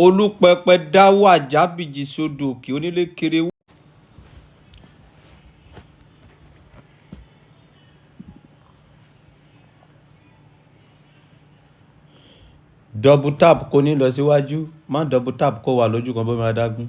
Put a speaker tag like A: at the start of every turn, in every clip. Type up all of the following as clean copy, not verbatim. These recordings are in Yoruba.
A: Olúpẹpẹ dáwọ́ Àjábìjì sódò òkè onílé kéré. Double tap kò ní lọ síwájú, má double tap kó wà lójú kan bómi adágún.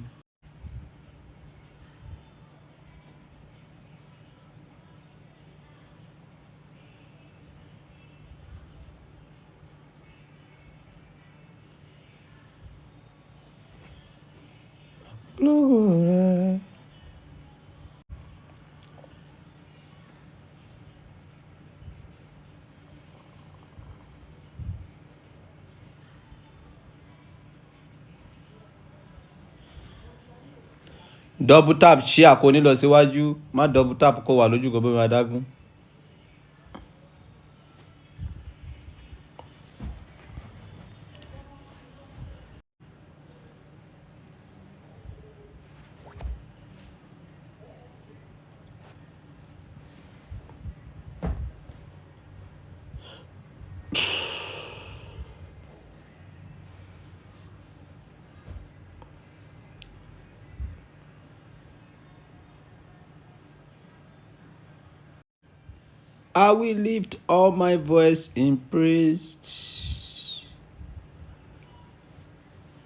A: Double tap ṣí àkóní lọ síwájú, má double tap kó wà lójú kan bómi adágún. I will lift all my voice in praise.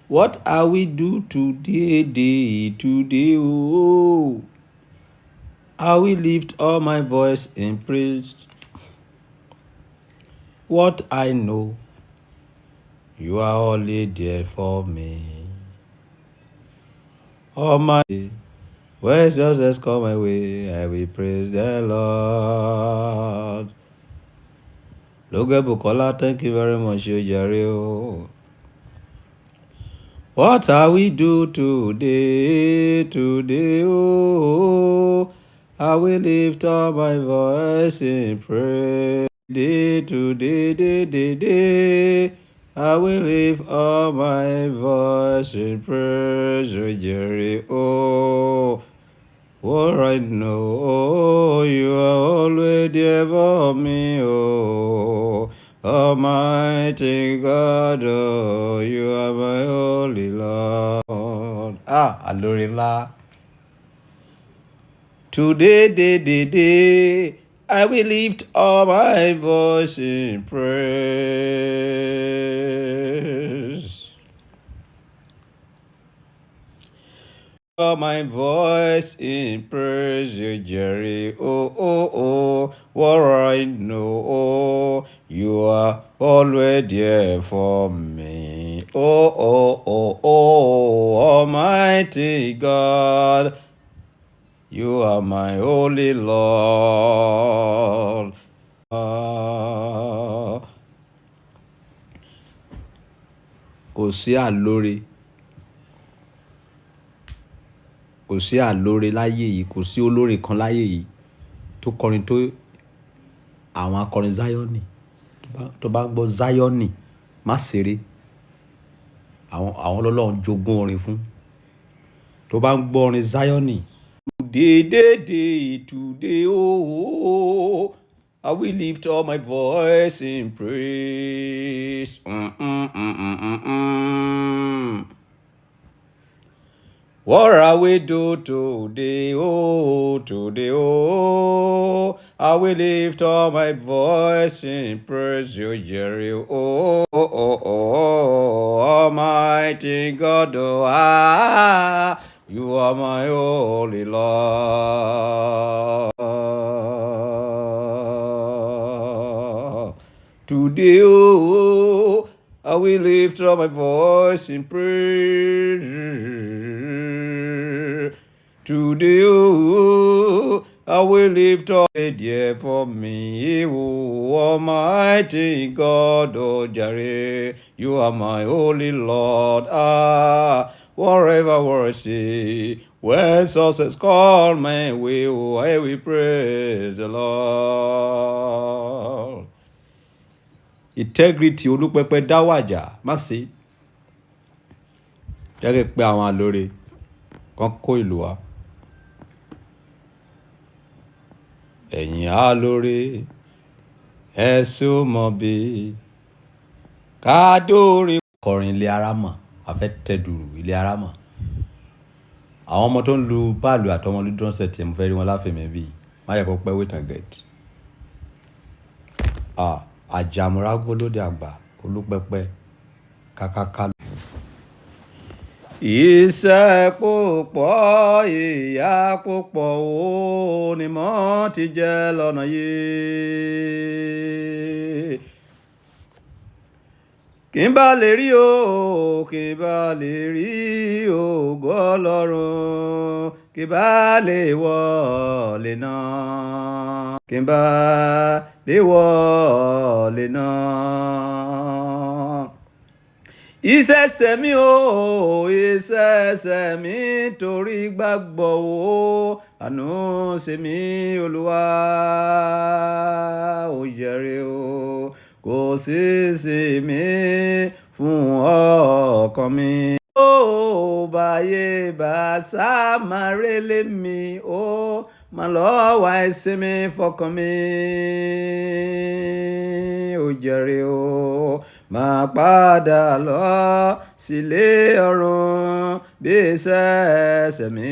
A: What I will do today, oh. I will lift all my voice in praise. What I know, you are only there for me. All my day, when success come my way, I will praise the Lord. Loga Bukola, thank you very much, Ojario. What I will do today, oh, I will lift up my voice in praise. Today, I will lift up my voice in praise, Jerry. Oh, what I know, you are always there for me, oh, Almighty God, oh, you are my holy Lord. Alorila. Today, I will lift up my voice in praise. My voice in praise, Jerry. Oh, what I know, you are always there for me. Oh, Almighty God, you are my holy Lord. Kò sí àlórí. Kò sí àlórí láyé yìí, kò sí olórin kan láyé yìí tó kọrin tó àwọn akọrin Zioni. Tó bá ń gbọ́ Zioni, má ṣeré. Àwọn Ọlọ́run jogún orin fún. Tó bá ń gbọ́ orin Zioni. Today, oh, I will lift up my voice in praise. What I will do today, oh, I will lift up my voice in praise, Jerry. Oh, Almighty God, oh, you are my holy Lord. Today, oh, I will lift up my voice in praise. Today, oh, I will lift up a dear for me, oh, Almighty God, oh, Jare, you are my holy Lord. Whatever worship, when success call my way, oh, I will praise the Lord. Integrity Olúpẹpẹ dáwàjà, má ṣe. Jẹ́ kí pé àwọn àlórí kan kó ìlú wa. ẹ̀yin alóore ẹ̀sùn mọ̀ bí kádórin kọrin ilé arámọ̀ afẹ́tẹ̀dùrù ilé arámọ̀ àwọn ọmọ tó ń lu báàlù àtọmọ lu drọ́nsẹ̀ tí mo fẹ́ rí wọn láfẹ̀mẹ́ bíi má yẹ kó pẹ́ wait and get àjàmúrágó lóde àgbà olúpẹ́pẹ́ kákáká. Iṣẹ́ púpọ̀ ìyà púpọ̀ ó ni mo ti jẹ lọ́nà yìí. Kí n bá lè rí o, kí n bá lè rí ògo Ọlọ́run, kí n bá lè wọlé náà, kí n bá lè wọlé náà. Ìṣẹ̀ṣẹ̀ mi o, ìṣẹ̀ṣẹ̀ mi torí gbàgbọ́ o, àánú ṣe mí Olúwa ó jẹ́rìí o, kò sí sí mi fún ọkàn mi. Ó báyé bá sá máa rélé mi ó máa lọ wá ìsinmi fọkàn mi ó jẹ́rìí o, máa padà lọ sílé ọ̀run bí ìṣẹ̀ṣẹ̀ mi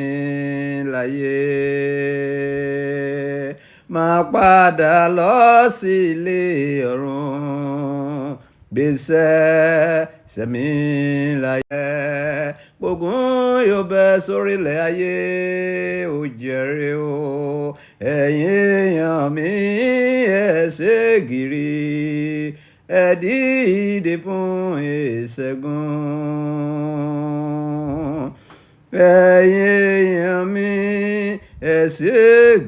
A: láyé. Máa padà lọ sílé ọ̀run bí ìṣẹ̀ṣẹ̀ mi láyé. Gbógun yóò bẹ́ sórílẹ̀ ayé ó jẹ́rìí o, ẹ̀yin èèyàn mi ẹ ṣe gírí ẹ dìde fún ìṣẹ́gun. Ẹ̀yin èèyàn mi ẹ ṣe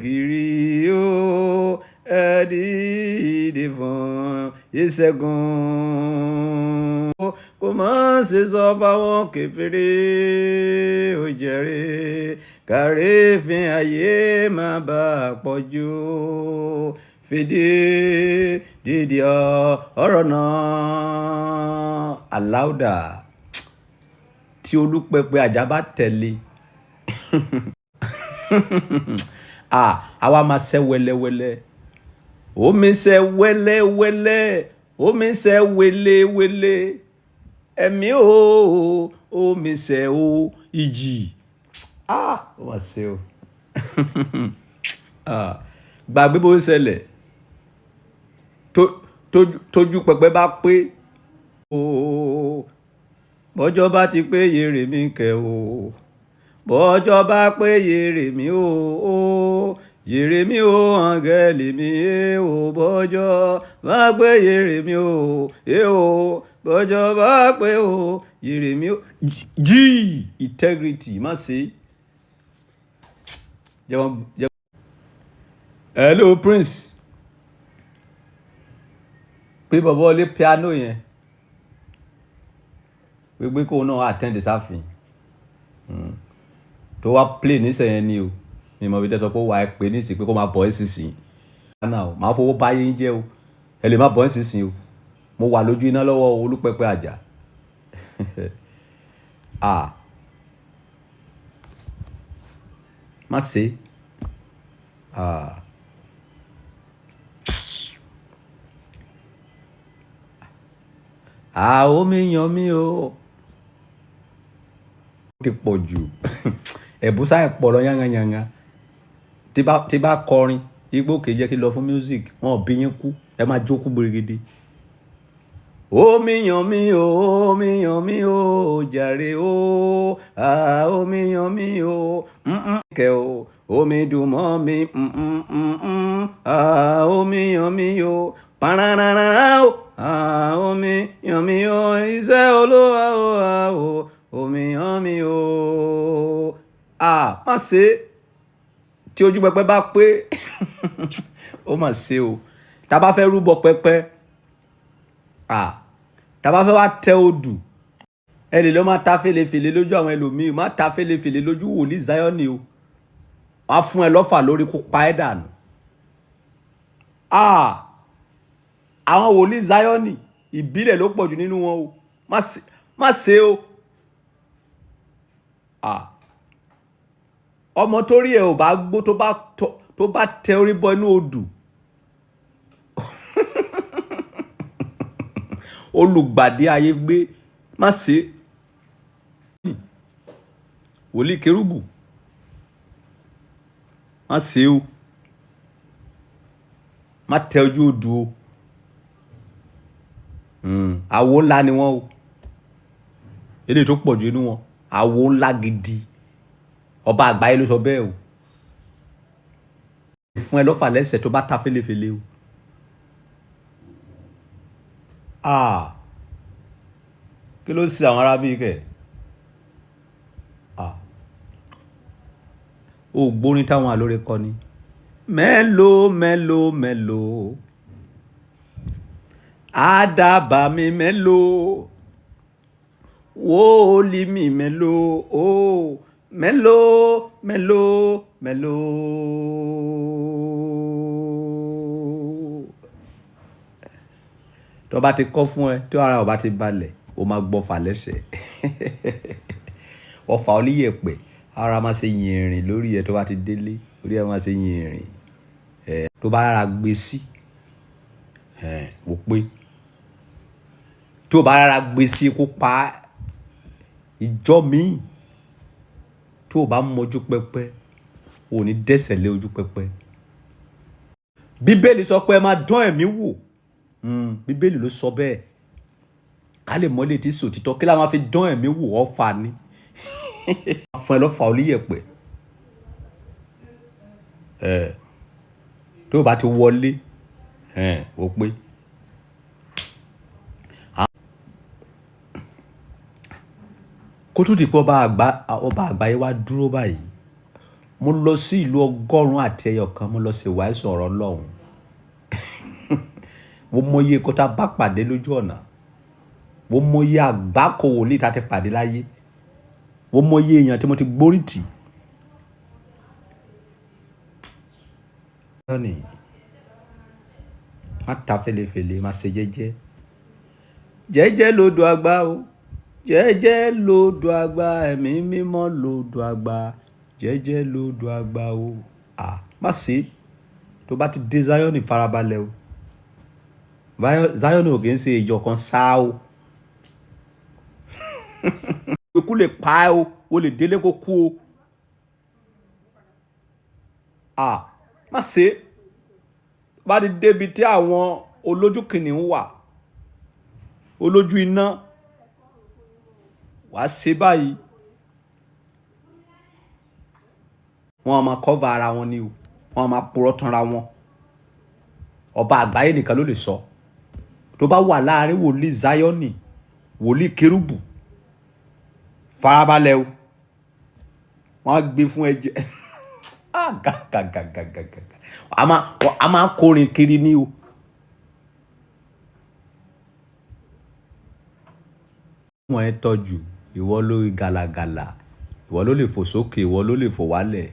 A: gírí o, ẹ dìde fún ìṣẹ́gun. Kò má ṣe sọ fáwọn kèfèrí ó jẹ́rìí kàrífín ayé má bàa pọ̀ jù. Fìdí dídì ọ̀rọ̀ náà aláùdà tí Olúpẹ́pẹ́ Àjà bá tẹ̀lé àwa máa ṣẹ́ wẹ́lẹ́wẹ́lẹ́ omi ṣẹ́ wẹ́lẹ́wẹ́lẹ́ omi ṣẹ́ wẹ́lẹ́wẹ́lẹ́ ẹ̀mí o omi ṣẹ́ o ìjì ó mà ṣe o gbàgbé bó ń ṣẹlẹ̀ tójú pẹpẹ bá pé bọ́jọ́ bá ti pé yèrè mi kẹ́ o bọ́jọ́ bá pé yèrè mi o yèrè mi o áńgẹ́lì mi o bọ́jọ́ bá pé yèrè mi o bọ́jọ́ bá pé o yèrè mi o jí integrity má ṣe. Hello Prince pé bọ̀bọ̀ lé piano yẹn pé kó náà attend sáfin tó wá play nísẹ̀yẹn ni o mi mọ̀ bí tẹ́ sọ pé wà á pè nísìn pé kó máa bọ̀ ẹ́ sísìn máa fowó báyé ń jẹ́ o ẹ lè má bọ̀ ẹ́ sísìn o mo wà lójú iná lọ́wọ́ Olúpẹ́pẹ́ Àjà má ṣe omi yan mi o ti pọ̀ jù ẹ̀bùsà ẹ̀ pọ̀ lọ yánganyànga tí bá kọrin igbó kìí jẹ́ kí lọ fún music wọn ò bí yín kú ẹ máa jókòó gbèrègèdè. Omi yan mi o, omi yan mi o, jàre o, omi yan mi o, kẹ o, omi dùn mọ́ mi, omi yan mi o, pararara o, omi yan mi o, iṣẹ́ Olúwa o, omi yan mi o. Má ṣe tí ojú pẹpẹ bá pé ó mà ṣe o tá bá fẹ́ rúbọ pẹpẹ tá bá fẹ́ wá tẹ odù ẹ lè lọ máa ta fèlèfèlè lójú àwọn ẹlòmíì má ta fèlèfèlè lójú wòlíì Zioni o wá fún ẹ lọ́fà lórí kó pa ẹ́ dànù. Àwọn wòlíì Zioni ìbílẹ̀ ló pọ̀jù nínú wọn o má ṣe o. ọmọ tó rí ẹ ò bá gbó tó tó bá tẹ orí bọ inú odù olùgbàdì ayé gbé má ṣe wòlíì kérúbù má ṣe o má tẹ ojú odù o àwo ńlá ni wọ́n o eléyìí tó pọ̀ jù inú wọn àwo ńlá gidi ọba àgbáyé ló sọ bẹ́ẹ̀ o fún ẹ lọ́fà lẹ́sẹ̀ tó bá ta fẹ́lẹ́fẹ́lẹ́ o kí ló ṣe àwọn arábí kẹ o gbórin táwọn àlórí kọ ni mélòó mélòó mélòó àdàbà mi mélòó wòlíì mi mélòó o mélòó mélòó mélòó. tó bá ti kọ́ fún ẹ tó ara ò bá ti balẹ̀ o máa gbọ́ fà lẹ́sẹ̀ ọfà oníyẹ̀pẹ̀ ara máa ṣe yìnrìn lórí ẹ tó bá ti délé orí ẹ máa ṣe yìnrìn tó bá rárá gbé sí wò pé tó bá rárá gbé sí kó pa ìjọ míì tó bá mọjú pẹpẹ ò ní dẹ́ṣẹ̀ lé ojú pẹpẹ. Bíbélì sọ pé ẹ máa dán ẹ̀mí wò Bíbélì ló sọ bẹ́ẹ̀ ká lè mọ́lẹ̀ tí sòtítọ́ kí la máa fi dán ẹ̀mí wò ọ̀fà ni fún ẹ lọ́fà oníyẹ̀pẹ̀ tó bá ti wọlé ó pé kó tún di pé ọba àgbáyé wá dúró báyìí mo lọ sí ìlú 100 mo lọ sí wàásù ọ̀rọ̀ Ọlọ́run mo mọyé kó tá bá pàdé lójú ọ̀nà mo mọyé àgbákò wòlíì tá ti pàdé láyé mo mọyé èèyàn tí mo ti gbórí tì. má ta fèlèfèlè má ṣe jẹ́jẹ́ jẹ́jẹ́ lodò àgbà o jẹ́jẹ́ lodò àgbà ẹ̀mí mímọ́ lodò àgbà jẹ́jẹ́ lodò àgbà o má ṣe tó bá ti dé Zion farabalẹ̀ o Zion ò kì í ṣe ìjọ kan sáà o ikú lè pa ẹ́ o lè délé kó kú o má ṣe bá ti débi tí àwọn olójú kìnìún wà olójú iná wàá ṣe báyìí wọn máa cover ara wọn ni o wọn máa purọ́ tanra wọn ọba àgbáyé nìkan ló lè sọ tó bá wà láàrin wòlíì Zion wòlíì kérúbù farabalẹ̀ o wọ́n á gbé fún ẹ̀jẹ̀ a máa kórin kiri ní o wọ́n ẹ tọ́jú ìwọ ló gàlàgàlà ìwọ ló lè fò sókè ìwọ ló lè fò wálẹ̀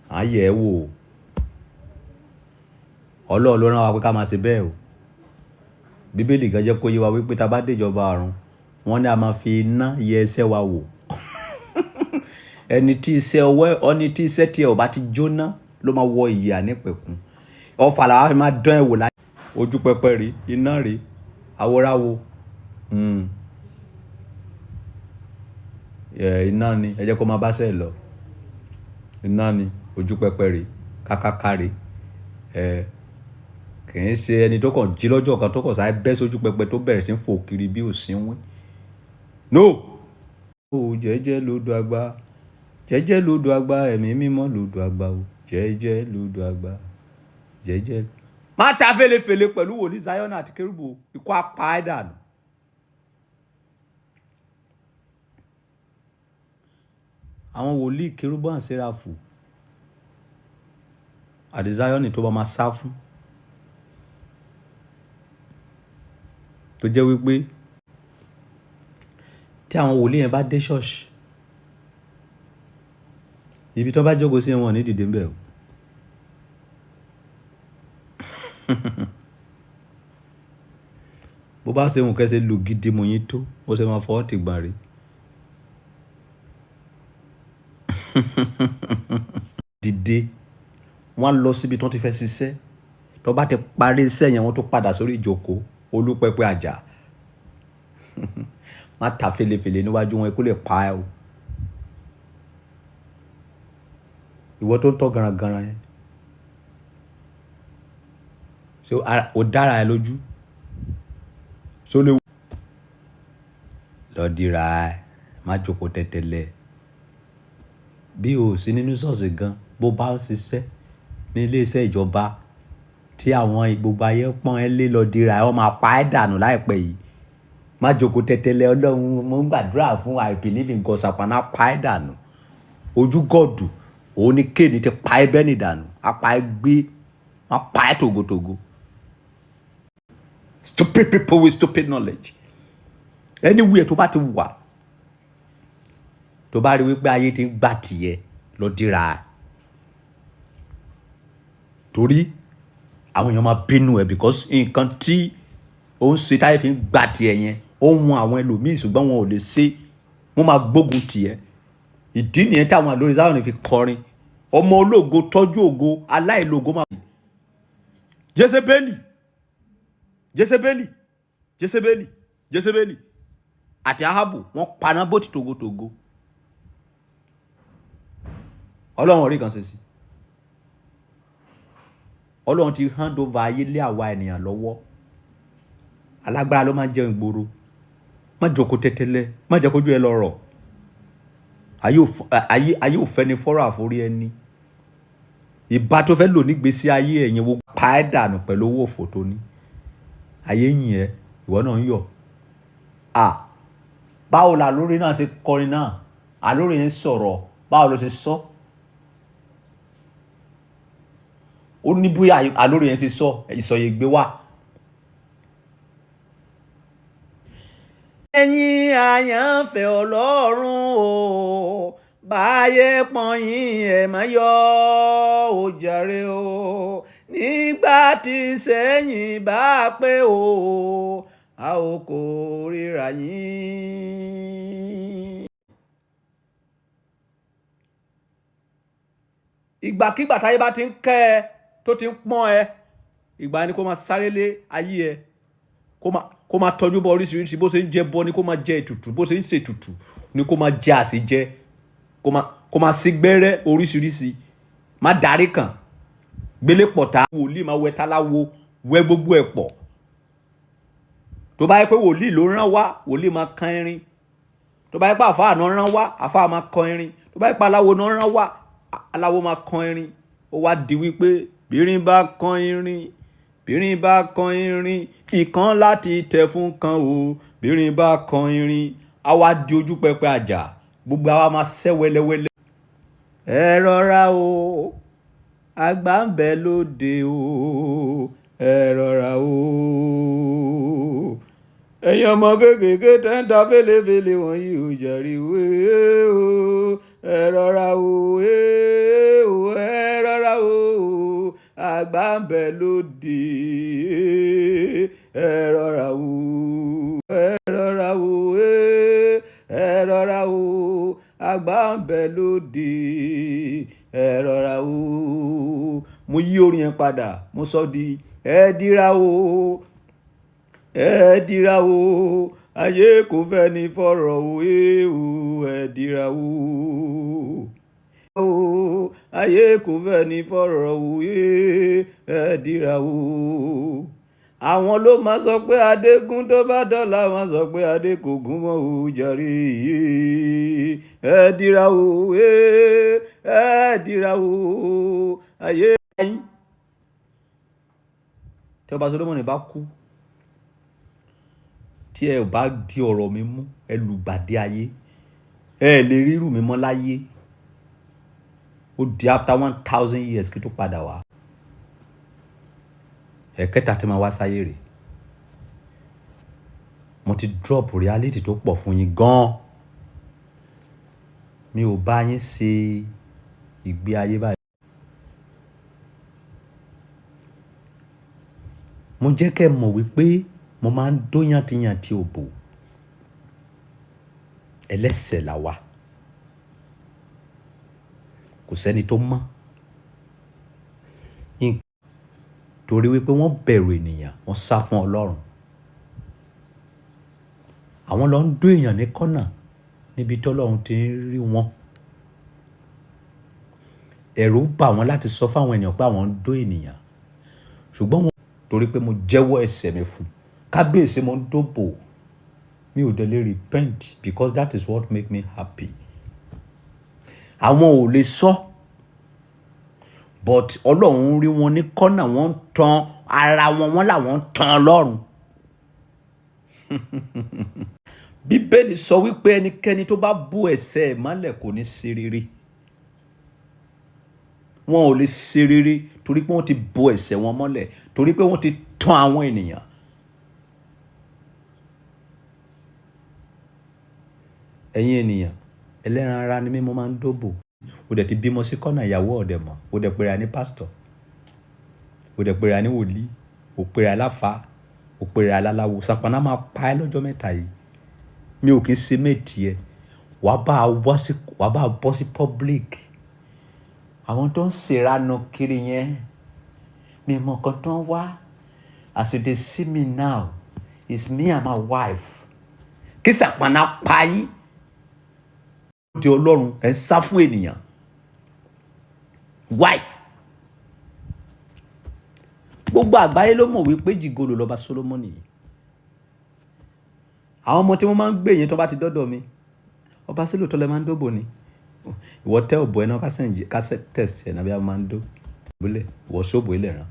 A: à ń yẹ̀ ẹ́ wò Ọlọ́run ló rán wa pé ká máa ṣe bẹ́ẹ̀ o Bíbélì gan jẹ́ kó yé wa wípé tá bá déjọba ọ̀run wọ́n ní a máa fi iná yẹ ẹsẹ̀ wa wò ẹni tí iṣẹ́ tí ẹ ò bá ti jóná ló máa wọ ìyè ànípẹ̀kun ọfà làwọn fi máa dán ẹ wò láyé ojú pẹpẹ rí iná rí àwòráwo iná ni ẹ jẹ́ kó máa bá sẹ́ẹ̀ lọ iná ni ojú pẹpẹ rí kákáká rí kì í ṣe ẹni tó kàn jí lọ́jọ́ kan tó kàn sáré bẹ́ sójú pẹpẹ tó bẹ̀rẹ̀ sí ń fò kiri bí òsínwín no o jẹ́jẹ́ lodò àgbà jẹ́jẹ́ lodò àgbà ẹ̀mí mímọ́ lodò àgbà o jẹ́jẹ́ lodò àgbà jẹ́jẹ́. má ta fèlèfèlè pẹ̀lú wòlíì Zion àti kérúbù ikú apá ẹ̀ dànù. àwọn wòlíì kérúbù àti séráfù àti Zion tó bá máa sá fún tó jẹ́ wípé tí àwọn wòlíì yẹn bá dé ṣọ́ọ̀ṣì ibi tó bá jókòó sí wọn ní dìde ń bẹ̀ o bó bá ṣe nǹkan ṣe lù gidi mọ̀ yín tó bó ṣe máa fọwọ́ tì gbọ̀n rí dìde wọ́n lọ síbi tó ti fẹ́ ṣiṣẹ́ tó bá ti parí iṣẹ́ yẹn wọ́n tó padà sórí ìjókòó olúpẹ́pẹ́ àjà má ta felefele níwájú wọn kó lè pa ẹ́ o ìwọ tó ń tọ́ garangaran yẹn ṣé o dára ẹ lójú ṣó lè lọ dira ẹ má jókòó tẹ́tẹ́lẹ̀ bí o sí nínú ṣọ́ọ̀ṣì gan bó bá ń ṣiṣẹ́ ní iléeṣẹ́ ìjọba tí àwọn gbogbo ayé pọ́n ẹ lé lọ dira ẹ wọ́n máa pa ẹ́ dànù láìpẹ́ yìí má jókòó tẹ́tẹ́lẹ̀ ọlọ́run mo ń gbàdúrà fún I believe in God sàpàná pa ẹ́ dànù ojú gọ́ọ̀dù òun ni kéènì ti pa ẹ́ bẹ́ẹ̀ ní dànù apá ẹ́ gbé wọ́n pa ẹ́ tògótògó stupid people with stupid knowledge anywhere tó bá ti wà tó bá rí wípé ayé ti ń gbà tiẹ̀ lọ dira ẹ̀ torí àwọn èèyàn máa bínú ẹ̀ because nǹkan tí ó ń ṣe táyé fi ń gbà tiẹ̀ yẹn ó ń wọn àwọn ẹlòmíì ṣùgbọ́n wọn ò lè ṣe wọ́n máa gbógun tiẹ̀ ìdí nìyẹn táwọn àlórí sáwọn fi kọrin ọmọ ológo tọ́jú ògo aláìlógo máa bì Jésébélì àti Áhábù wọ́n paná bó ti togotogo ọlọ́run orí kan ṣe sí ọlọ́run ti hand over ayé lé àwa ènìyàn lọ́wọ́ alágbára ló máa ń jẹun ìgboro má jókòó tẹ́tẹ́lẹ̀ má jẹ́ kójú ẹ lọ́rọ̀ ayé ò fẹ́ ni fọ́rọ̀ àforí ẹni ìbá tó fẹ́ lò nígbésí ayé ẹ̀yìn wo pa ẹ́ dànù pẹ̀lú owó òfò tó ní ayé yìn ẹ́ ìwọ náà ń yọ̀ báwo la lórí náà ṣe kọrin náà àlórí yẹn sọ̀rọ̀ báwo ló ṣe sọ ó ní bóyá àlórí yẹn ṣe sọ ìsọyègbé wà. ẹ̀yin àyànfẹ́ ọlọ́run o báyé pọ́nyìn ẹ̀ má yọ̀ ó jàre o nígbà tí sẹ́yìn bá pé o a ò kórìíra yín. ìgbàkígbà táyé bá ti ń kẹ́ ẹ tó ti ń pọ́n ẹ ìgbà ni kó máa sáré lé ayé ẹ kó máa tọ́jú bọ oríṣiríṣi bó ṣe ń jẹ bọ ni kó máa jẹ ètùtù bó ṣe ń ṣe ètùtù ni kó máa jẹ àṣejẹ kó máa sí gbẹ́rẹ́ oríṣiríṣi má darí kàn gbélé pọ̀tá wòlíì máa wẹ táláwo wẹ gbogbo ẹ̀ pọ̀ tó bá yẹ pé wòlíì ló rán wá wòlíì máa kan irin tó bá yẹ pé àfáà náà rán wá àfáà máa kan irin tó bá yẹ pé aláwo náà rán wá aláwo máa kan irin ó wá di wípé bírin bá kan irin ìkan láti tẹ̀ fún kan o bírin bá kan irin á wá di ojú pẹpẹ àjà gbogbo àwa máa ṣẹ́ wẹ́lẹ́wẹ́lẹ́. ẹ rọra o àgbà ń bẹ lóde o ẹ rọra o ẹ̀yin ọmọ kéékèèké tẹ́ ń ta fèlèfèlè wọ̀nyí ò jàre wé o ẹ rọra o ẹ rọra o àgbà ń bẹ lóde ẹ rọra o ẹ rọra o ẹ rọra o àgbà ń bẹ lóde ẹ rọra o. mo yí orin yẹn padà mo sọ di ẹ dira o ẹ dira o ayé kò fẹ́ ní fọ̀rọ̀ o ẹ dira o ayé kò fẹ́ ní fọ̀rọ̀ o ẹ dira o. àwọn ló máa sọ pé adégún tó bá dọ́là wọn sọ pé adé kò gún mọ́ o jàre ẹ dira o ẹ dira o ayé. tí ọba Solomoni bá kú tí ẹ ò bá di ọ̀rọ̀ mi mú ẹ lùgbàdì ayé ẹ lè rírù mi mọ́ láyé ó di after 1000 years kí tó padà wá ẹ̀kẹta tí máa wá sáyé rẹ̀ mo ti drop reality tó pọ̀ fún yín gan-an mi ò bá yín ṣe ìgbé ayé báyìí mo jẹ́ kẹ́ mọ̀ wípé mo máa ń dóyàntìyàntì òbò ẹlẹ́ṣẹ̀ là wà kò sẹ́ni tó mọ́ torí wípé wọ́n bẹ̀rù ènìyàn, wọ́n sá fún Ọlọ́run. Àwọn lọ ń dó èèyàn ní kọ́nà níbi tí Ọlọ́run ti ń rí wọn. Ẹ̀rù bà wọ́n láti sọ fáwọn ènìyàn pé àwọn ń dó ènìyàn, ṣùgbọ́n wọn torí pé mo jẹ́wọ́ ẹ̀ṣẹ̀ mi fún kábíyèsí, mo ń dóbò, mi ò dẹ̀ lè repent because that is what make me happy. Àwọn ò lè sọ, but Ọlọ́run rí wọn ní kọ́nà, wọ́n ń tan ara wọn, wọ́n làwọn ń tan Ọlọ́run. Bíbélì sọ wípé ẹnikẹ́ni tó bá bú ẹ̀ṣẹ̀ ẹ̀ mọ́lẹ̀ kò ní ṣe rere. Wọn ò lè ṣe rere torí pé wọ́n ti bú ẹ̀ṣẹ̀ wọn mọ́lẹ̀, torí pé wọ́n ti tan àwọn ènìyàn. Ẹ̀yin ènìyàn, ẹlẹ́ran ara ni mí, mo máa ń dóbò. O dẹ̀ ti bímọ sí kọ́nà, ìyàwó ọ̀dẹ̀ mọ̀, o dẹ̀ pera ní pásítọ̀, o dẹ̀ pera ní wòlíì, o pera láfa, o pera láláwo. Sàpàná máa pa ẹ́ lọ́jọ́ mẹ́ta yìí. Mi ò kí ń ṣe méjì ẹ. Wàá bá a bọ́ sí public. Àwọn tó ń ṣèrànà kiri yẹn, mi mọ̀ nǹkan tó ń wá. As you dey see me now, it's me and my wife. Kí Sàpàná pa yín. Di Ọlọ́run, ẹ̀ ń sá fún ènìyàn. Why? Gbogbo àgbáyé ló mọ̀ wípé jìgolò lọ́ba Sólómọ́nì yìí. Àwọn ọmọ tí wọ́n máa ń gbé yẹn tó bá ti dọ́dọ̀ mi, ọba sílò tó lẹ máa ń dóbò ni. Ìwọ tẹ́ òbò ẹ̀ náà kásẹ̀ test ẹ̀ náà bí a máa ń dó. Ìbúlẹ̀ ìwọ sóbò ilẹ̀ ràn.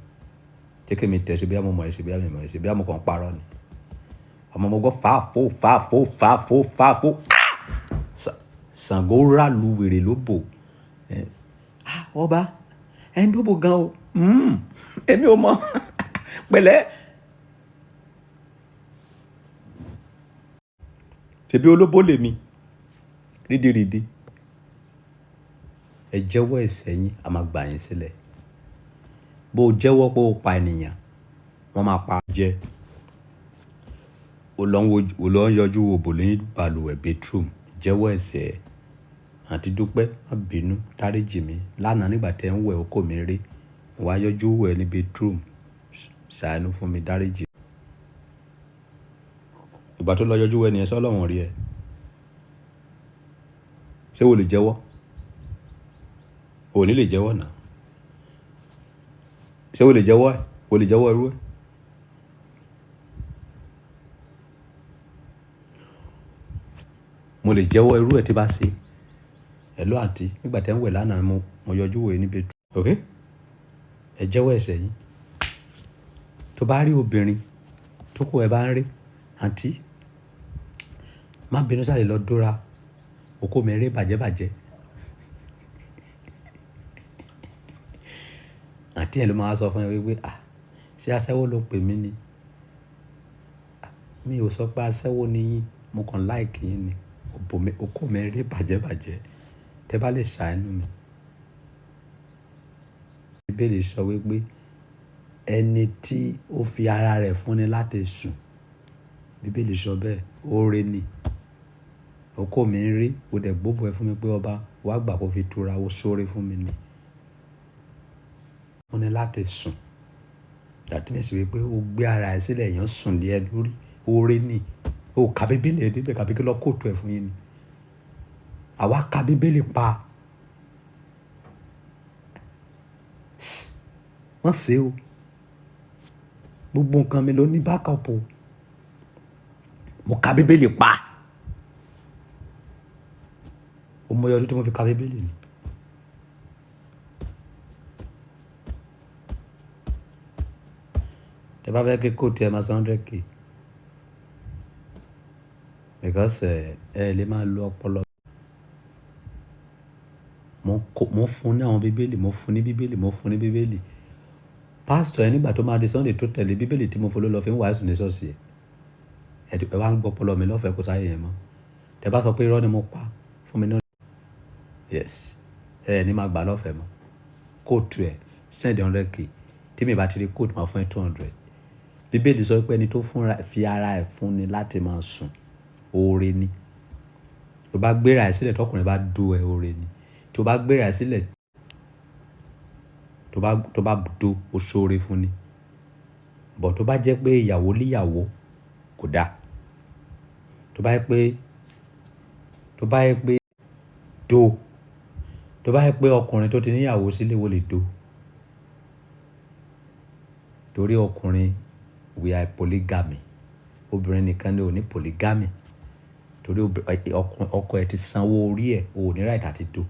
A: Jẹ́ kí mi tẹ̀ sí bí a mọ̀ ẹ̀ sí bí a mọ̀ ẹ̀ sí bí a mọ̀ kàn parọ́ ni. Ọmọ mo gbọ́ fà fó. Ṣàngó rà lu wèrè lóbò. Ọba ẹ̀ ń dóbò gan o. Èmi ò mọ̀. Pẹ̀lẹ́. Ṣebí olóbó lèmi. Rídìrídì. Ẹ jẹ́wọ́ ẹ̀ṣẹ̀ yín, a máa gbà yín sílẹ̀. Bó o jẹ́wọ́ pé o pa ènìyàn, wọ́n máa pa jẹ. O lọ ń yọjú wo bò ní balùwẹ̀ bedroom. Jẹ́wọ́ ẹ̀ṣẹ̀ ẹ̀. Àǹtí Dúpẹ́, má bínú, dáríjì mi. Lánàá nígbà tẹ́ ń wẹ̀ okó mi rí, mo wá yọjú wẹ̀ ní bedroom. Ṣàánú fún mi, dáríjì. Ìgbà tó lọ yọjú wẹ̀ nìyẹn, sọ́lọ́run rí ẹ. Ṣé o lè jẹ́wọ́? O ní lè jẹ́wọ́ náà. Ṣé o lè jẹ́wọ́ ẹ̀? O lè jẹ́wọ́ irú ẹ̀? Mo lè jẹ́wọ́ irú ẹ̀ tí bá ṣe. Hello àǹtí, nígbà tẹ́ ń wẹ̀ lánàá mo yọjú wẹ̀ ní bedroom. Okay? Ẹ jẹ́wọ́ ẹ̀ṣẹ̀ yín. Tó bá rí obìnrin tó kó ẹ bá ń rí, àǹtí, má bínú, sáré lọ dóra okó mi rí bàjẹ́. Àǹtí ẹ̀ ló máa sọ fún ẹ wípé, ṣé aṣẹ́wó ló pè mí ni? Mi ò sọ pé aṣẹ́wó ni yín, mo kàn like yín ni. Okó mi rí bàjẹ́. Tẹ́ bá lè ṣàánú mi. Bíbélì sọ wípé ẹni tí ó fi ara rẹ̀ fúnni láti sùn, Bíbélì sọ bẹ́ẹ̀, oore ni. Okó mi ń rí, o dẹ̀ gbóbo ẹ fún mi pé ọba wá gbà kó fi tura, o sóore fún mi ni. Fúnni láti sùn. That means wípé o gbé ara ẹ sílẹ̀, èèyàn sùn lé ẹ lórí, oore ni. O ka Bíbélì ẹ débẹ̀ kàbí kí lọ kóòtù ẹ fún yín ni. Àwa ka Bíbélì pa. Wọ́n ṣe o. Gbogbo nǹkan mi ló ní backup o. Mo ka Bíbélì pa. O mọ ọdún tí mo fi ka Bíbélì ni. Tẹ́ bá fẹ́ kí kóòtù ẹ máa san 100k. Because ẹ lè máa lo ọpọlọ. Mo fún ní àwọn Bíbélì, mo fún ní Bíbélì. Pásítọ̀ ẹ nígbà tó máa di Sunday tó tẹ̀lé Bíbélì tí mo fún ló lọ fi ń wàásù ní ṣọ́ọ̀ṣì ẹ̀. Ẹ wá ń gbọ́ ọpọlọ mi lọ́fẹ̀ẹ́ kó sáyé yẹn mọ́. Tẹ́ bá sọ pé irọ́ ni mo pa fún mi náà. Yes. Ní máa gbà lọ́fẹ̀ẹ́ mọ́. Kóòtù ẹ̀ send 100k. Tí mi bá ti rí kóòtù máa fún ẹ 200. Bíbélì sọ pé ẹni tó fi ara ẹ̀ fún ni láti máa sùn, oore ni. Tó bá gbéra ẹ̀ sílẹ̀ tọkùnrin bá dó ẹ, oore ni. Tó bá gbéra ẹ̀ sílẹ̀ tó bá dó, o sóore fún ni.
B: bọ̀ tó bá jẹ́ pé ìyàwó líyàwó kò dáa. tó bá yẹ pé ọkùnrin tó ti níyàwó sílé wo lè do. Torí ọkùnrin we are polygamy, obìnrin nìkan ni ò ní polygamy. Torí ọkọ ẹ ti sanwó orí ẹ̀, o ò ní right àti do.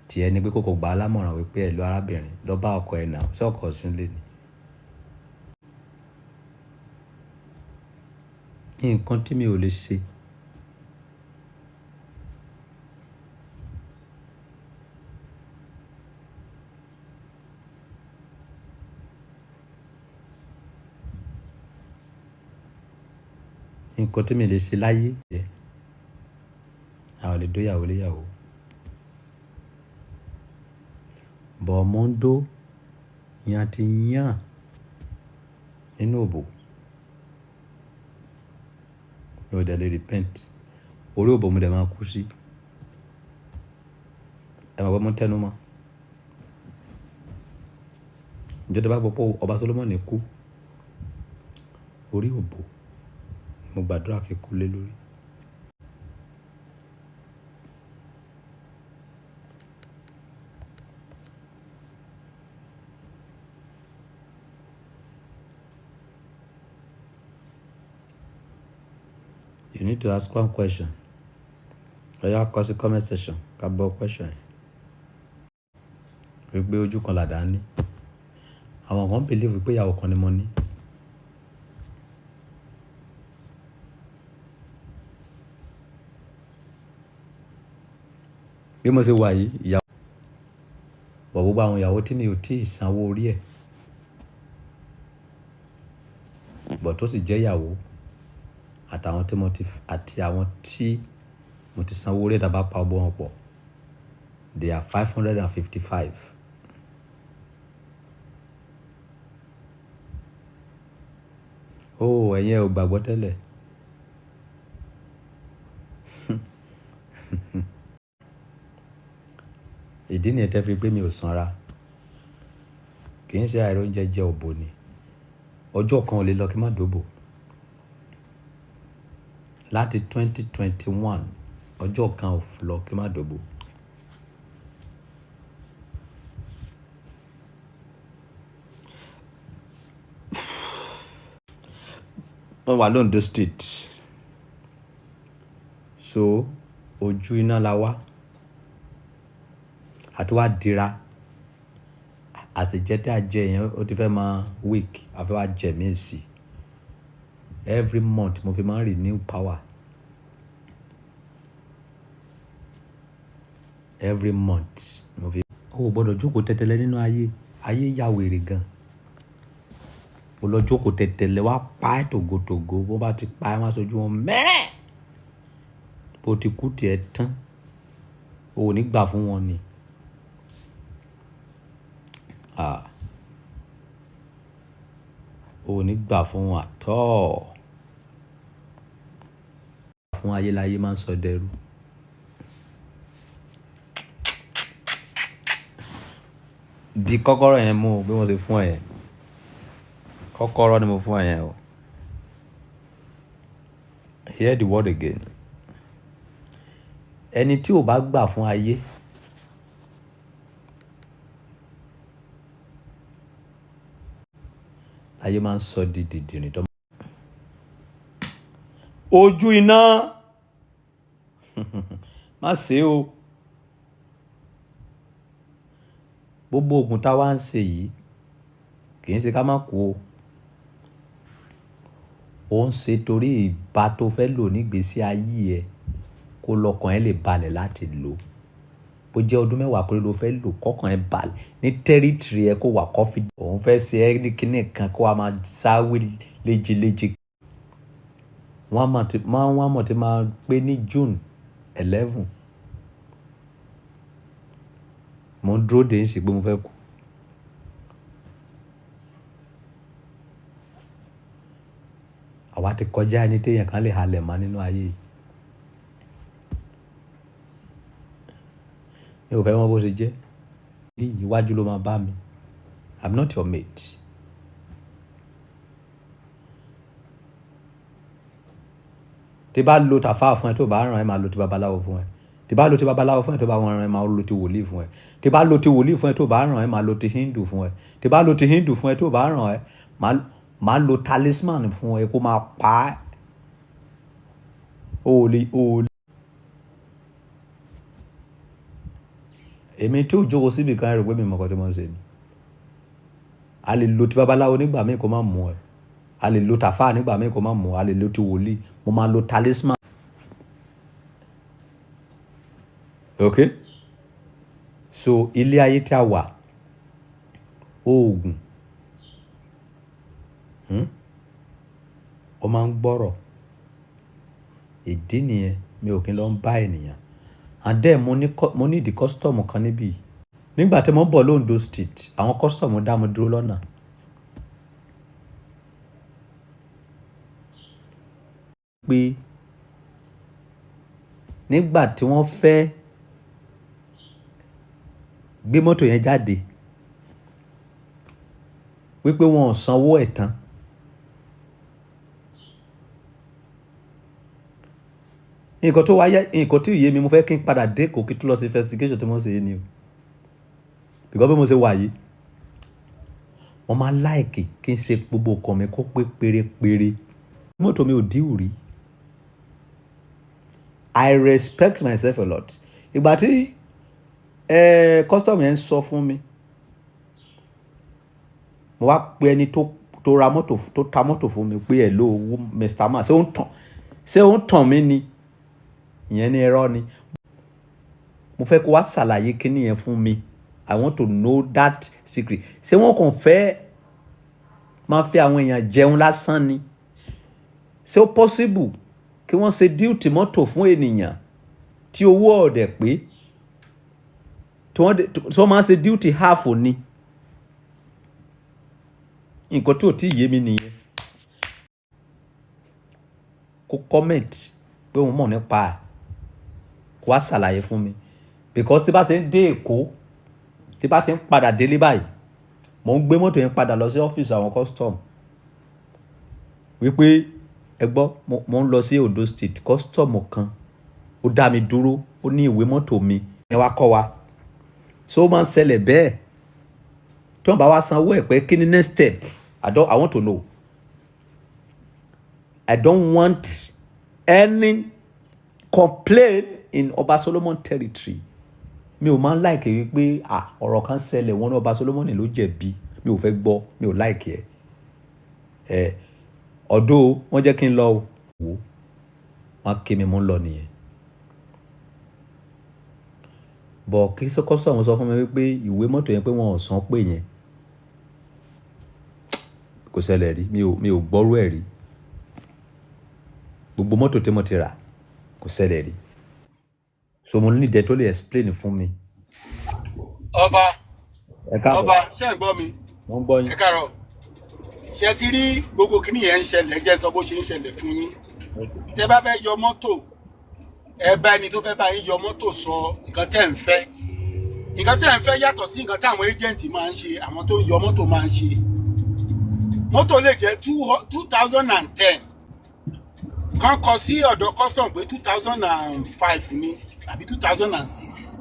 B: Tí ẹni pé kókò gba alámọ̀ràn wípé ẹ lọ arábìnrin lọ bá ọkọ ẹ náà, ṣé ọkọ sílé ni. Nǹkan tí mi ò lè ṣe. Nǹkan tí mi lè ṣe láyé jẹ́ àwọn lè dó ìyàwó léyàwó. Bọ̀ mo ń dó yan ti yàn nínú òbò. Mi ò dẹ̀ lè repent. Orí òbò mo dẹ̀ máa kú sí. Ẹ mọ̀ pé mo ń tẹnu mọ́. Ǹjẹ́ tó bá gbọ́ pé ọba Solomoni kú, orí òbò mo gbàdúrà kí kú lé lórí. You need to ask one question. Ọ̀yá kọ sí comment section ká gbọ́ question yẹn. Wípé ojú kan làdá ní. Àwọn kan believe pé ìyàwó kan ni mo ní. Bí mo ṣe wà yìí, ìyàwó. Bọ̀ gbogbo àwọn ìyàwó tí mi ò tí ì sanwó orí ẹ̀. Bọ̀ tó sì jẹ́ ìyàwó àtàwọn tí mo ti sanwó orí ẹ̀ tá bá pa ọgbọ́n wọn pọ̀. They are 555. Ẹ̀yin ò gbàgbọ́ tẹ́lẹ̀. Ìdí nìyẹn tẹ́ fi pé mi ò sanra. Kì í ṣe àìró oúnjẹ jẹ òbò ni. Ọjọ́ kan ò lè lọ kí n má dóbò. Láti 2021, ọjọ́ kan ò lọ kí n má dóbò. Wọ́n wà l'Ondo State. So ojú iná la wá. Àti wá dira. Àṣejẹ tí a jẹ yẹn ó ti fẹ́ máa weak. A fẹ́ wá jẹ mí sí. Every month mo fi máa ń renew power. Every month mo fi. O gbọdọ̀ jókòó tẹ́tẹ́lẹ̀ nínú ayé. Ayé ya wèrè gan. O lọ jókòó tẹ́tẹ́lẹ̀ wá pa ẹ́ tògótògó. Bó bá ti pa ẹ́ wọ́n aṣojú wọn mẹ́rẹ̀. Bó ti kú tiẹ̀ tán. O ò ní gbà fún wọn ni. O ò ní gbà fún wọn at all. Fún ayé láyé máa ń sọ dẹrú. Di kọ́kọ́rọ́ yẹn mú bí mo ṣe fún ẹ. Kọ́kọ́rọ́ ni mo fún ẹ yẹn o. Hear the word again. Ẹni tí ò bá gbà fún ayé. Ayé máa ń sọ di dìdìrìn tó. Ojú iná. Má ṣe o. Gbogbo ogun tá wá ń ṣe yìí kì í ṣe ká má kú o. Ó ń ṣe torí ìbá tó fẹ́ lò nígbésí ayé ẹ kó lọ́kàn ẹ lè balẹ̀ láti lò. Bó jẹ́ ọdún 10 péré ló fẹ́ lò kọ́kàn ẹ balẹ̀ ní territory ẹ kó wà confident. Òun fẹ́ ṣe ẹ́ ní kíní kan kó wá máa sáwé léjeléje. Wọ́n mọ̀ tí máa pé ní June 11. Mo ń dúró dè ń ṣe pé mo fẹ́ kú. Àwa ti kọjá ẹni téèyàn kan lè halẹ̀ mọ́ nínú ayé. Mi ò fẹ́ mọ̀ bó ṣe jẹ́. Iwájú ló máa bá mi. I'm not your mate. tí bá lo tàfà fún ẹ tó bá ràn ẹ máa lo ti babaláwo fún ẹ tí bá lo ti babaláwo fún ẹ tó bá ràn ẹ máa lo ti wòlíì fún ẹ tí bá lo ti wòlíì fún ẹ tó bá ràn ẹ máa lo ti hindu fún ẹ tí bá lo ti hindu fún ẹ tó bá ràn ẹ máa lo talisman fún ẹ kó máa pa ẹ òòlì. èmi tí ò jókòó síbi kan rò pé mi mọ̀ nǹkan tí mo ń ṣe ni a lè lo ti babaláwo nígbà míì kó má mú ẹ a lè lo tàfà nígbà míì kó má mú ẹ a lè lo ti wòlíì mo máa lo talisman. ok so ilé ayé tí a wà oògùn ó máa ń gbọ́rọ̀ ìdí nìyẹn mi ò kí ń lọ bá ènìyàn àdẹ́ mo ní ìdí kọ́sítọ́ọ̀mù kan níbí nígbà tí mo ń bọ̀ l'Ondo State àwọn kọ́sítọ́ọ̀mù dá mi dúró lọ́nà pé nígbà tí wọ́n fẹ́ gbé mọ́tò yẹn jáde wípé wọn ò sanwó ẹ̀ tán nǹkan tó wáyé nǹkan tí ìyé mi mo fẹ́ kí n padà dé kò kí tó lọ sí investigation tí mo ṣe ni o because bí mo ṣe wà yìí mo máa láìkì kí n ṣe gbogbo nǹkan mi kó pé pérépéré mọ́tò mi ò díwù rí I respect myself a lot ìgbà tí custom yẹn ń sọ fún mi mo wá pe ẹni tó ra mọ́tò tó ta mọ́tò fún mi pé ẹ̀ ló owó Mr. Man ṣé ó ń tàn mí ni ìyẹn ní irọ́ ni mo fẹ́ kó wá ṣàlàyé kíní yẹn fún mi I want to know that secret ṣé wọ́n kàn fẹ́ máa fi àwọn èèyàn jẹun lásán ni ṣé ó possible kí wọ́n ṣe duty mọ́tò fún ènìyàn tí owó ọ̀dẹ̀ pé tí wọ́n máa ṣe duty half ni nǹkan tí ò tí yé mi nìyẹn kó comment pé òun mọ̀ nípa ẹ̀ kó wá ṣàlàyé fún mi because tí bá ṣe ń dé Èkó tí bá ṣe ń padà délé báyìí mò ń gbé mọ́tò yẹn padà lọ sí ọ́fíìsì àwọn custom wípé ẹ gbọ́ mo ń lọ sí Ondo State custom kan ó dá mi dúró ó ní ìwé mọ́tò mi ẹ wá kọ́ wa so ó máa ń ṣẹlẹ̀ bẹ́ẹ̀ tí wọ́n bá wá sanwó ẹ̀ pé kí ni next step I want to know I don't want any complaint in Ọba Solomon territory mi ò máa ń láìkè wípé ọ̀rọ̀ kan ṣẹlẹ̀ wọ́n ní Ọba Solomon ló jẹ̀bi mi ò fẹ́ gbọ́ mi ò láìkè ẹ̀ ọ̀dọ̀ wọ́n jẹ́ kí n lọ wò wọ́n ké mi mú lọ nìyẹn bọ̀ kí kọ́sítọ̀mù sọ fún mi wípé ìwé mọ́tò yẹn pé wọ́n ò san pé yẹn kò ṣẹlẹ̀ rí mi ò gbọ́rú ẹ̀ rí gbogbo mọ́tò tí mo ti rà kò ṣẹlẹ̀ rí so mo ní ìdẹ́ tó lè explain fún mi.
C: ọba ṣé ń gbọ́ mi
B: mo ń gbọ́ yín.
C: ẹ káàárọ̀ ṣe ti rí gbogbo kíní yẹn ń ṣẹlẹ̀ jẹ́ sọ bó ṣe ń ṣẹlẹ̀ fún yín tẹ́ bá fẹ́ yọ mọ́tò ẹ bá ẹni tó fẹ́ bá yín yọ mọ́tò sọ nǹkan tẹ́ ń fẹ́ nǹkan tẹ́ ń fẹ́ yàtọ̀ sí nǹkan táwọn agent máa ń ṣe àwọn tó ń yọ mọ́tò máa ń ṣe mọ́tò lè jẹ́ 2010 kan kọ sí ọ̀dọ̀ custom pé 2005 ni àbí 2006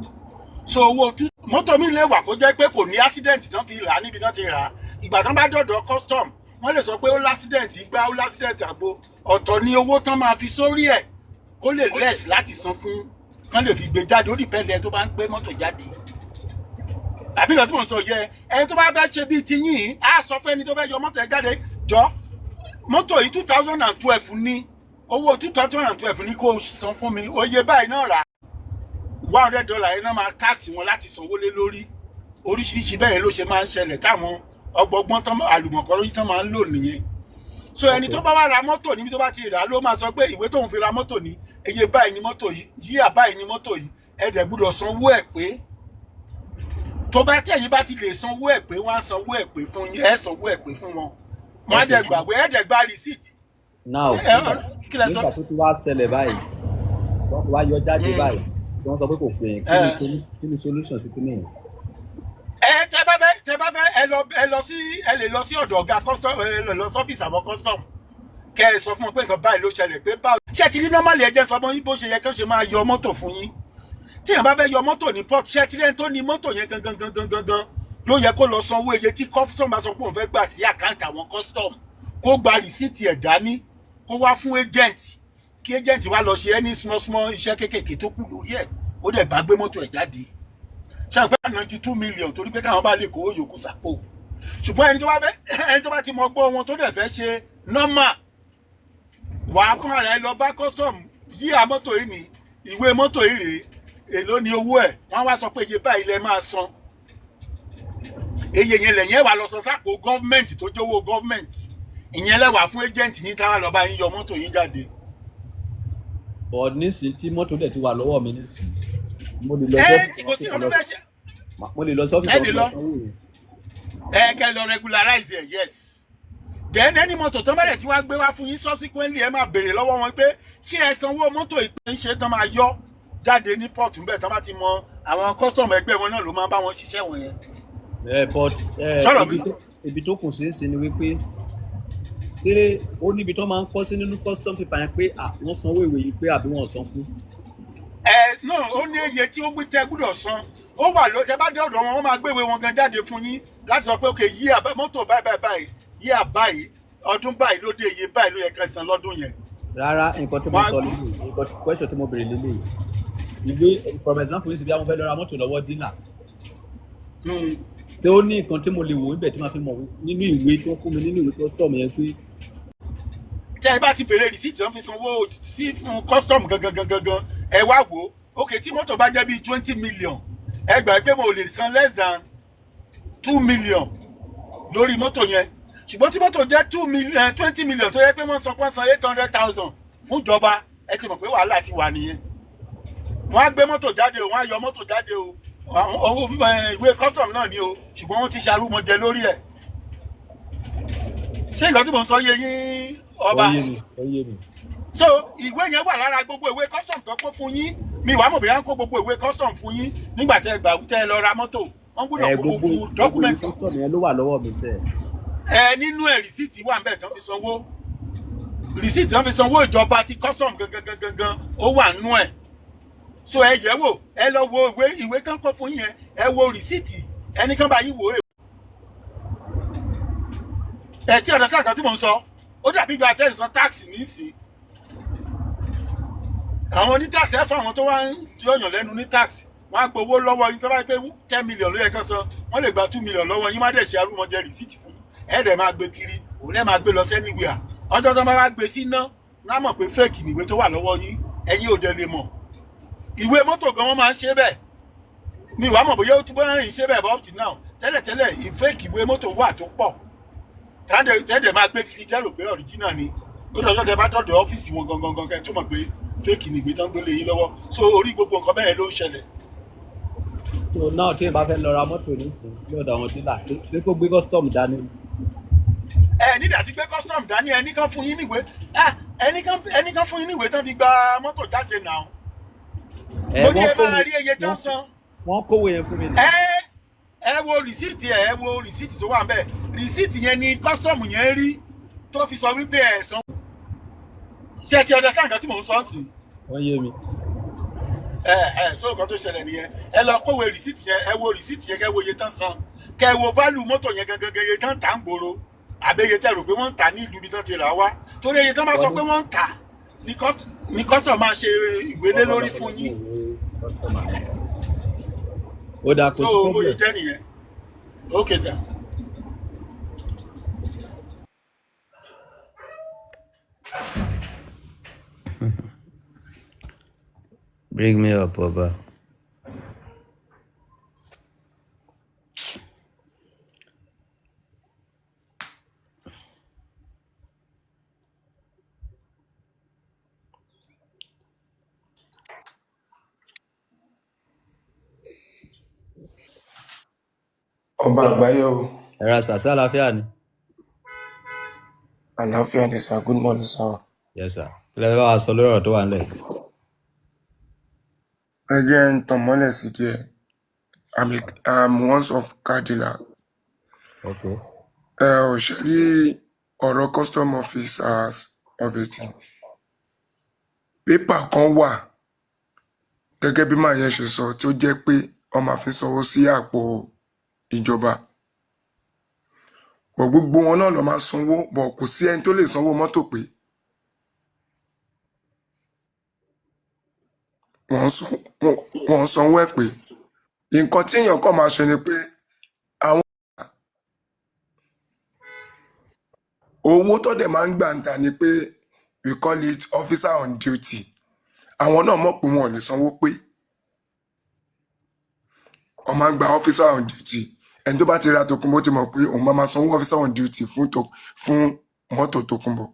C: so owó mọ́tò mi lè wà kó jẹ́ pé kò ní accident tán ti rà níbi tán ti rà ìgbà tán bá dọ̀dọ̀ custom wọ́n lè sọ pé ó l'accident igbá ó l'accident àgbo ọ̀tọ̀ ni owó tán máa fi sórí ẹ̀ kó lè less láti san fún kán lè fi gbé jáde ó dìpẹ́ndẹ̀ tó bá ń gbé mọ́tò jáde àbí ìgbà tí mo sọ yẹ ẹni tó bá fẹ́ ṣe bíi ti yín á sọ fún ẹni tó fẹ́ yọ mọ́tò ẹ̀ jáde jọ mọ́tò yìí 2012 ní owó 2012 ní kó san fún mi oye báyìí náà rà $100 yẹn náà máa tax wọn láti sanwó lé lórí oríṣiríṣi bẹ́ẹ̀ ló ṣe máa ń ṣẹlẹ̀ táwọn ọgbọgbọ́n tán àlùmọ̀kọ́rọ́ yìí tán máa ń lò nìyẹn so ẹni tó bá wá ra mọ́tò níbi tó bá ti rà ló máa sọ pé ìwé tóun fi ra mọ́tò ní iye báyìí ní mọ́tò yìí yíyà báyìí ní mọ́tò yìí ẹ̀dẹ̀ gbúdọ̀ sanwó ẹ̀ pé tó bá tẹ̀yìn bá ti lè sanwó ẹ̀ pé wọ́n á sanwó ẹ̀ pé fún yín ẹ̀ sanwó ẹ̀ pé fún wọn wọ́n á dẹ̀ gbàgbé ẹ̀dẹ̀ gba receipt.
B: now nígbà tó ti wá ṣẹlẹ̀ báyìí wọ́n ti wá yọ jáde báyìí wọ́n sọ pé kò pè é kí ni solution sí kíní yìí.
C: tẹ bá fẹ́ ẹ lè lọ sí ọ̀dọ̀ ọ̀gá custom ẹ lọ sọ́fíìsì àwọn custom kẹ́ ẹ sọ fún wọn pé nǹkan báyìí ló ṣẹlẹ̀ pé báwo ṣé ti rí nọ́màlì ẹjẹ́ sọ fún yín bó ṣe yẹ kán ṣe máa yọ mọ́tò fún yín tí èèyàn bá fẹ́ yọ mọ́tò ní port ṣé ti rí ẹni tó ní mọ́tò yẹn gangan ló yẹ kó lọ sanwó iye tí custom bá sọ pé òun fẹ́ gbà sí àkáǹtì àwọn custom kó gba rìsíìtì ẹ̀ dání kó wá fún agent kí agent wá lọ ṣe any small iṣẹ́ kéékèèké tó kù lórí ẹ̀ ó dẹ̀ bá gbé mọ́tò ẹ̀ jáde ṣáà pé àná ju 2 million torí pé káwọn bá lè kó yòókù sápò ṣùgbọ́n ẹni tó bá ti mọ gbọ́ wọn tó dẹ̀ fẹ́ ṣe normal wàá fún ara ẹ lọ bá custom yíya mọ́tò yìí ní ìwé mọ́tò yìí rèé èló ni owó ẹ̀ wọ́n wá sọ pé iye báyìí lẹ máa san iye yẹn lẹ́yìn wà lọ sọ sápò gọ́ọ̀mẹ̀ntì tó jówó gọ́ọ̀mẹ̀ntì ìyẹn lẹ́wà fún agent yín táwọn lọ bá yín yọ mọ́tò yín jáde.
B: ọ̀ nísìnyí tí mọ́tò dẹ̀ ti wà lọ́wọ́ mi nísìnyí mo lè lọ sọ́fíìsì ọ̀fíìsì
C: kẹ́ lọ regularize ẹ̀ yes then any mọ́tò tó bẹ̀rẹ̀ tí wọ́n gbé wá fún yín subsequently ẹ máa béèrè lọ́wọ́ wọn pé ṣé ẹ sanwó mọ́tò ìpín ṣe tán máa yọ jáde ní port ńbẹ̀ tán bá ti mọ àwọn custom ẹgbẹ́ wọn náà ló máa bá wọn ṣiṣẹ́ wọn yẹn.
B: but ibi tó kù sí ni wípé ṣé ó níbi tó máa ń kọ́ sí nínú custom paper yẹn pé wọ́n sanwó ìwé yìí pé àbí wọ́n san kú.
C: náà ó ní iye tí ó gbé tẹ gbúdọ̀ san ó wà ló tẹ bá dé ọ̀dọ̀ wọn wọ́n máa gbéwèé wọn gan jáde fún yín láti sọ pé ok yí mọ́tò báyìí yí àbáyìí ọdún báyìí ló dé iye báyìí ló yẹ ká san lọ́dún yẹn.
B: rárá nǹkan tí mo sọ lélẹ̀ nǹkan question tí mo béèrè lélẹ̀ ìwé for example yìí sì bí àwọn fẹ́ lọ ra mọ́tò lọ́wọ́ dínà tí ó ní nǹkan tí mo lè wò níbẹ̀ tí màá fi mọ̀ nínú ìwé tó fún mi nínú ìwé custom yẹn pé.
C: tí ẹ bá ti béèrè rìsíìtì wọn fi sanwó sí fún custom gangan ẹ wá wò ó ok tí mọ́tò bá jẹ́ bíi 20 million ẹ gbà pé mo lè san less than 2 million lórí mọ́tò yẹn ṣùgbọ́n tí mọ́tò jẹ́ 20 million tó yẹ pé wọ́n san 800,000 fún ìjọba ẹ ti mọ̀ pé wàhálà ti wà nìyẹn wọ́n á gbé mọ́tò jáde o wọ́n á yọ mọ́tò jáde o owó ìwé custom náà ni o ṣùgbọ́n wọ́n ti ṣarúmọjẹ lórí ẹ̀ ṣé nǹkan tí mo ń sọ yé yín ọba so ìwé yẹn wà lára gbogbo ìwé custom tó kó fún yín mi wàá mọ̀ bí wọ́n kó gbogbo ìwé custom fún yín nígbà tẹ́ gbà tẹ́ lọ ra mọ́tò wọ́n gbọ́dọ̀ kó gbogbo document.
B: gbogbo custom yẹn ló wà lọ́wọ́ mi sẹ́ẹ̀.
C: nínú ẹ̀ rìsíìtì wà ń bẹ̀ tán fi sanwó rìsíìtì tán fi sanwó ìjọba ti custom gangan ó wà nínú ẹ̀ so ẹ yẹ̀ wò ẹ lọ wo ìwé kan kó fún yẹn ẹ wo rìsíìtì ẹnìkan bá yín wò ẹ tí ọ̀dọ̀ sáà kan tí mò ń sọ ó dàbí gba àtẹ̀sán táàkì nísìnyí àwọn onítàksì ẹ fún àwọn tó wá ń yọ̀yàn lẹ́nu ní táàkì wọ́n á gbowó lọ́wọ́ yín tó bá pé 10 million ló yẹ kán san wọ́n lè gba 2 million lọ́wọ́ yín má dẹ̀ ṣe arúmọjẹ rìsíìtì fún ẹ dẹ̀ máa gbé kiri òun lẹ́ máa gbé lọ sẹ́nìwìà ọjọ́ tó bá wá gbé sí ná náà mọ̀ pé fẹ́ẹ̀kì nìwé tó wà lọ́wọ́ yín ẹ̀yin ò dẹ̀ lè mọ̀ ìwé mọ́tò gan wọ́n máa ń ṣe bẹ́ẹ̀ mi wàá mọ̀ bóyá ó túbọ̀ ń ṣe bẹ́ẹ̀ bọ́ up till now tẹ́lẹ̀tẹ́lẹ̀ ìfẹ́ẹ̀kì ìwé mọ́tò wà tó pọ̀ tẹ́lẹ̀ máa gbé kiri jẹ́ rò pé original ni ó dọ̀jọ́ tẹ bá dọ̀dọ̀ ọ́fíìsì wọn gangan kẹ́ tó mọ̀ pé fẹ́ẹ̀kì nìgbé tán gbélé yín lọ́wọ́ so orí gbogbo nǹkan bẹ́ẹ̀ ló ń ṣẹlẹ̀.
B: so náà tí ẹ bá fẹ́ lọ ra mọ́tò nísìnyí lọ́dọ̀ àwọn dílà ṣé kó gbé custom dání.
C: nígbà tí gbé custom dání ẹnìkan fún yín níwèé ẹnìkan fún yín níwèé tán fi gba mọ́tò jáde náà mo ní ẹ máa rí iye tán san.
B: wọ́n kówó yẹn fún mi.
C: ẹ wo rìsíìtì ẹ wo rìsíìtì tó wà ń bẹ̀ rìsíìtì yẹn ni custom yẹn rí tó fi sọ wípé ẹ san. ṣé ti ọdẹ sáà nǹkan tí mò ń sọ sí.
B: wọ́n yé mi.
C: sọ nǹkan tó ṣẹlẹ̀ nìyẹn ẹ lọ kówó rìsíìtì yẹn ẹ wo rìsíìtì yẹn kẹ wo iye tán san kẹ wo value mọ́tò yẹn gangan iye tán tà ń gbòòrò àbẹ́yẹ tẹ rò pé wọ́n ń tà ní ìlú ibi tán ti rà wá torí iye tán bá sọ pé wọ́n ń tà ní custom máa ṣe ìwé lé lórí fún yín.
B: ó dáa kó sí
C: problem. so bóyá jẹ́ nìyẹn okay sir.
A: Bring me up, Baba.
D: Ọba àgbáyé o.
B: ẹ̀rọ àṣàṣà àlàáfíà ni.
D: Àlàáfíà ni sir, good morning sir.
B: Yes sir. Ilẹ̀ bá wa sọ lórí ọ̀rọ̀ tó wà nílẹ̀.
D: Ẹ jẹ́ ń tàn mọ́lẹ̀ sí díẹ̀. I'm once of car dealer.
B: Okay.
D: Ò ṣe rí ọ̀rọ̀ custom officers of 18. Pépà kan wà gẹ́gẹ́ bí màá yẹn ṣe sọ tí ó jẹ́ pé wọ́n máa fi sanwó sí àpò ìjọba. Bọ̀ gbogbo wọn náà lọ máa sanwó, bọ̀ kò sí ẹni tó lè sanwó mọ́tò pé wọ́n sanwó ẹ̀ pé. Nǹkan tí èèyàn kàn máa ṣe ni pé àwọn owó tó dẹ̀ máa ń gbà ń ta ni pé we call it officer on duty. Àwọn náà mọ̀ pé wọn ò lè sanwó pé wọ́n máa ń gba officer on duty. Ẹni tó bá ti ra Tòkunbọ̀ ti mọ̀ pé òun máa sanwó officer on duty fún mọ́tò Tòkunbọ̀.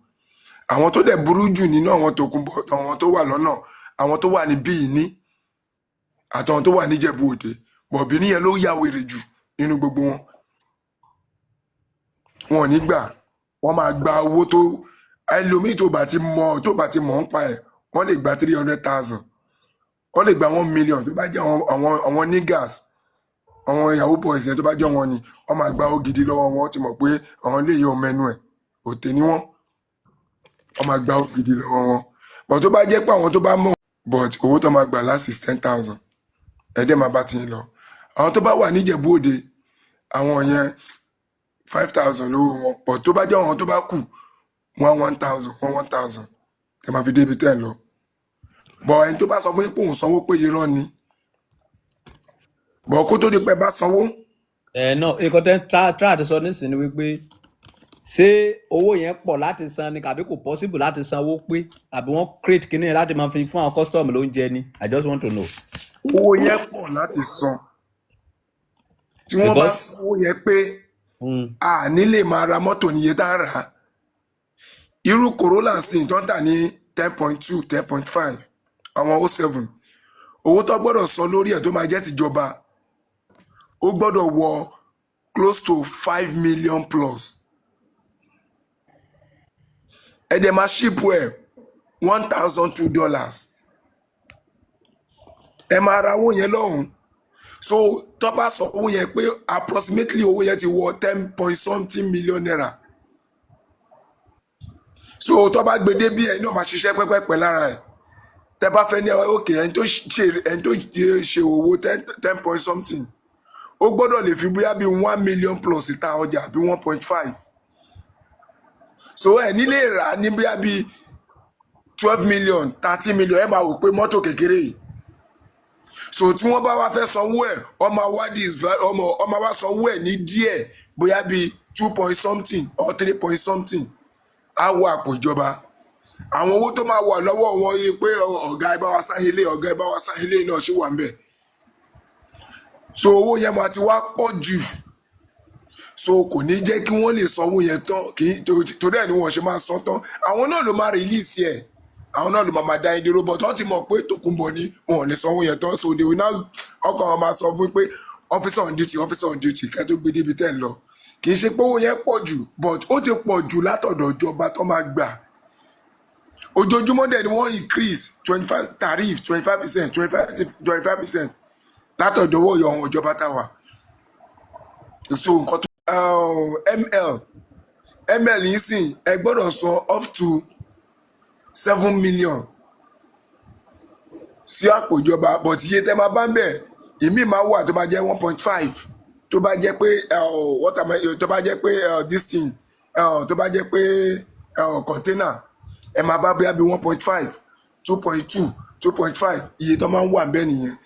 D: Àwọn tó dẹ̀ burú jù nínú àwọn Tòkunbọ̀, àwọn tó wà lọ́nà, àwọn tó wà ní Bíìní àtàwọn tó wà ní Ìjẹ̀bú Òde, bọ̀bí níyẹn ló yà wèrè jù nínú gbogbo wọn. Wọn ò ní gbà, wọ́n máa gba owó tó ẹlòmíì tó bá ti mọ̀ ń pa ẹ̀, wọ́n lè gba 300,000, wọ́n lè gba 1 million tó bá jẹ́ àwọn niggas, àwọn yahoo boys yẹn tó bá jẹ́ wọn ni, wọ́n máa gba owó gidi lọ́wọ́ wọn, ti mọ̀ pé àwọn lè yọ mẹ́nu ẹ̀, òtè ni wọ́n máa gba owó gidi lọ́wọ́ wọn. But tó bá jẹ́ pé àwọn tó bá mọ̀, but owó tó máa gbà last is 10,000, ẹ̀dẹ̀ máa bá ti ń lọ. Àwọn tó bá wà ní Ìjẹ̀bú Òde, àwọn yẹn 5,000 lówó wọn, but tó bá jẹ́ àwọn tó bá kù 1,000 ẹ máa fi débi tẹ́ ẹ lọ. But ẹni tó bá sọ fún yín pé òun sanwó pé irọ́ ni, but kó tó di pé bá sanwó.
B: náà nǹkan tẹ́ àti sọ nísìnyí wípé ṣé owó yẹn pọ̀ láti san ni àbí kò possible láti sanwó pé àbí wọ́n create kíní yẹn láti máa fi fún àwọn custom lóúnjẹ ni? I just want to know.
D: Owó yẹn pọ̀ láti san. Tí wọ́n bá sanwó yẹn pé a ní lè máa ra mọ́tò níye tá a rà á. Irú Corolla sì tó ń tà ní 10.2, 10.5, àwọn 07. Owó tó gbọ́dọ̀ san lórí ẹ̀ tó máa jẹ́ tìjọba, ó gbọ́dọ̀ wọ close to 5 million plus. Ẹ̀dẹ̀ máa ṣípù ẹ̀ $1,002. Ẹ máa ra owó yẹn lọ́hùn. So tó bá sọ owó yẹn pé approximately owó yẹn ti wọ 10 million naira. So tó bá gbé dé bí ẹ̀ náà máa ṣiṣẹ́ pẹ́pẹ́pẹ́ lára ẹ̀. Tẹ́ bá fẹ́ ní òkè ẹni tó ṣe owó 10 point something, ó gbọ́dọ̀ lè fi bóyá bí 1 million plus ìta ọjà bí 1.5. So ẹ nílé rà ní bóyá bí 12 million, 30 million, ẹ máa wò pé mọ́tò kékeré yìí. So tí wọ́n bá wá fẹ́ sanwó ẹ̀, ọmọ wá sanwó ẹ̀ ní díẹ̀ bóyá bí 2 point something or 3 point something, á wọ àpò ìjọba. Àwọn owó tó máa wà lọ́wọ́ wọn yìí pé ọ̀gá ẹ bá wa sáyé lé, ọ̀gá ẹ bá wa sáyé lé náà ṣì wà ń bẹ̀. So owó yẹn máa ti wá pọ̀ jù. So kò ní jẹ́ kí wọ́n lè sanwó yẹn tán, torí ẹ̀ ni wọ́n ṣe máa san tán. Àwọn náà ló máa release ẹ̀, àwọn náà ló máa dá ẹni robot. Wọ́n ti mọ̀ pé Tòkunbọ̀ ni wọn ò lè sanwó yẹn tán. So they will now ọkọ̀ wọn máa sọ fún pé officer on duty kẹ́ tó gbé débi tẹ́ ẹ lọ. Kì í ṣe pé owó yẹn pọ̀ jù, but ó ti pọ̀ jù látọ̀dọ̀ ìjọba tó máa gbà. Ojoojúmọ́ dẹ̀ ni wọ́n increase 25 tariff 25%, 25% látọ̀dọ̀ owó àwọn ìjọba táwa. So nǹkan tó ML yìí sìn ẹ gbọ́dọ̀ san up to 7 million sí àpò ìjọba, but iye tẹ́ máa bá ń bẹ̀ ìmí máa wà tó bá jẹ́ 1.5, tó bá jẹ́ pé tó bá jẹ́ pé this thing tó bá jẹ́ pé container ẹ máa bá bóyá bí 1.5, 2.2, 2.5, iye tó máa ń wà ń bẹ̀ nìyẹn.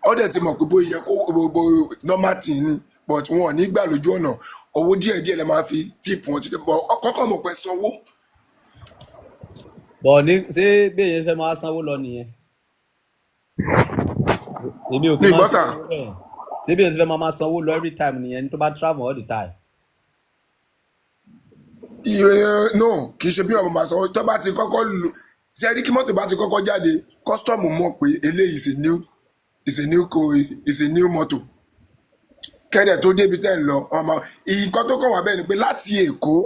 D: Ó dẹ̀ ti mọ̀ pé bóyá kó gbogbo normal thing ni, but wọn ò ní gbà lójú ọ̀nà. Owó díẹ̀díẹ̀ lè máa fi tip wọn títí bọ̀ ọkọ̀ mọ̀ pé sanwó.
B: Bọ̀ ní ṣé bí èyàn fẹ́ máa sanwó lọ nìyẹn? Èmi ò kí máa sanwó rẹ̀. Ṣé bí èyàn fẹ́ máa sanwó lọ every time nìyẹn tó bá travel all the time?
D: No, kì í ṣe bí ọmọ máa sanwó tó bá ti kọ́kọ́ lò. Ṣé rí kí mọ́tò bá ti kọ́kọ́ jáde, custom mọ̀ pé eléyìí is a new motor. Kẹ́dẹ̀ tó débi tẹ́ ń lọ ọmọ nǹkan tó kàn wá bẹ́ẹ̀ ni pé láti Èkó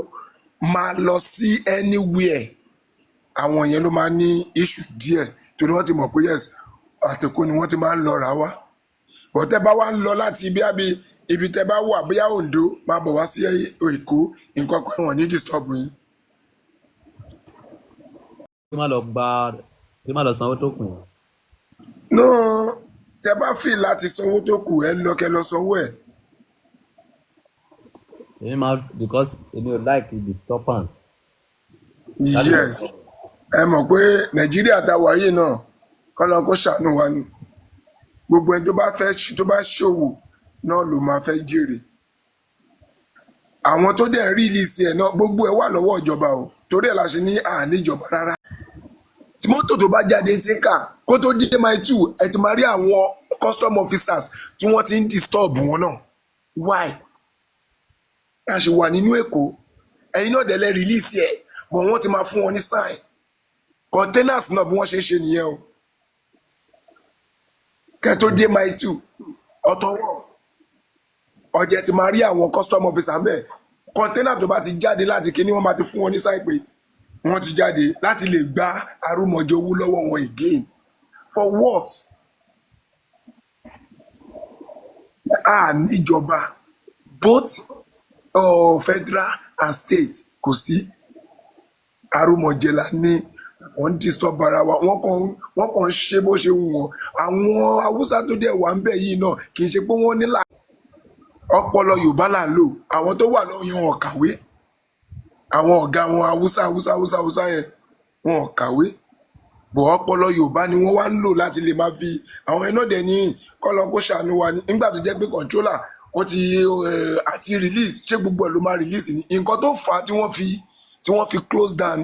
D: máa lọ sí anywhere, àwọn yẹn ló máa ní issue díẹ̀ torí wọ́n ti mọ̀ pé yes àtẹ̀kọ́ ni wọ́n ti máa ń lọ rà wá. But tẹ́ bá wá ń lọ láti ibi tẹ́ bá wà bóyá Oǹdó máa bọ̀ wá sí Èkó, nǹkan kan wọ́n ní disturb yín.
B: kí má lọ sanwó tó kù.
D: no tẹ bá fi láti sanwó tó kù ẹ lọ kẹ lọ sanwó ẹ.
B: èmi máa because èmi ò like disturbance.
D: yes ẹ mọ̀ pé nàìjíríà tá a wà yìí náà kọ́lọ́ kó ṣàánú wa ni gbogbo ẹni tó bá ṣòwò náà ló máa fẹ́ jèrè àwọn tó dẹ̀ rí ìlísì ẹ̀ náà gbogbo ẹ̀ wà lọ́wọ́ ìjọba o torí ẹ̀ la ṣe ní àníjọba rárá tí mọ́tò tó bá jáde ti ń kà kó tó dé mile 2 ẹ ti máa rí àwọn custom officers tí wọ́n ti ń disturb wọn náà why a ṣe wà nínú èkó ẹ̀yin náà dẹ̀ lẹ́ rìlíìsì ẹ̀ bọ̀ wọ́n ti máa fún wọn ní sign containers náà bí wọ́n ṣe ń ṣe nìyẹn o kẹ́ tó dé mile 2 ọ̀tọ̀ wọ́n ọ̀jẹ̀ ti máa rí àwọn custom officer bẹ́ẹ̀ container tó bá ti jáde láti kíní wọ́n máa ti fún wọn ní sign pé wọ́n ti jáde láti lè gba arúmọjọ owó lọ́wọ́ wọn again for what? Níjọba both federal and state kò sí arúmọjẹ la ní wọ́n ń disturb ara wa wọ́n kàn ń ṣe bó ṣe wù wọ́n àwọn haúsá tó dẹ̀ wà ń bẹ̀ yìí náà kì í ṣe pé wọ́n ní ọpọlọ yorùbá là ń lò àwọn tó wà lọ́wọ́ yẹn wọn kàwé àwọn ọ̀gá wọn haúsá yẹn wọn kàwé bọ̀ ọpọlọ yorùbá ni wọ́n wá ń lò láti lè máa fi àwọn ẹ̀nà dẹ̀ ní kọ́lọ́ kó ṣàánú wa ní nígbà tó jẹ́ pé controller wọ́n ti àti release ṣé gbogbo ẹ̀ ló máa release ni nǹkan tó fà á tí wọ́n fi close down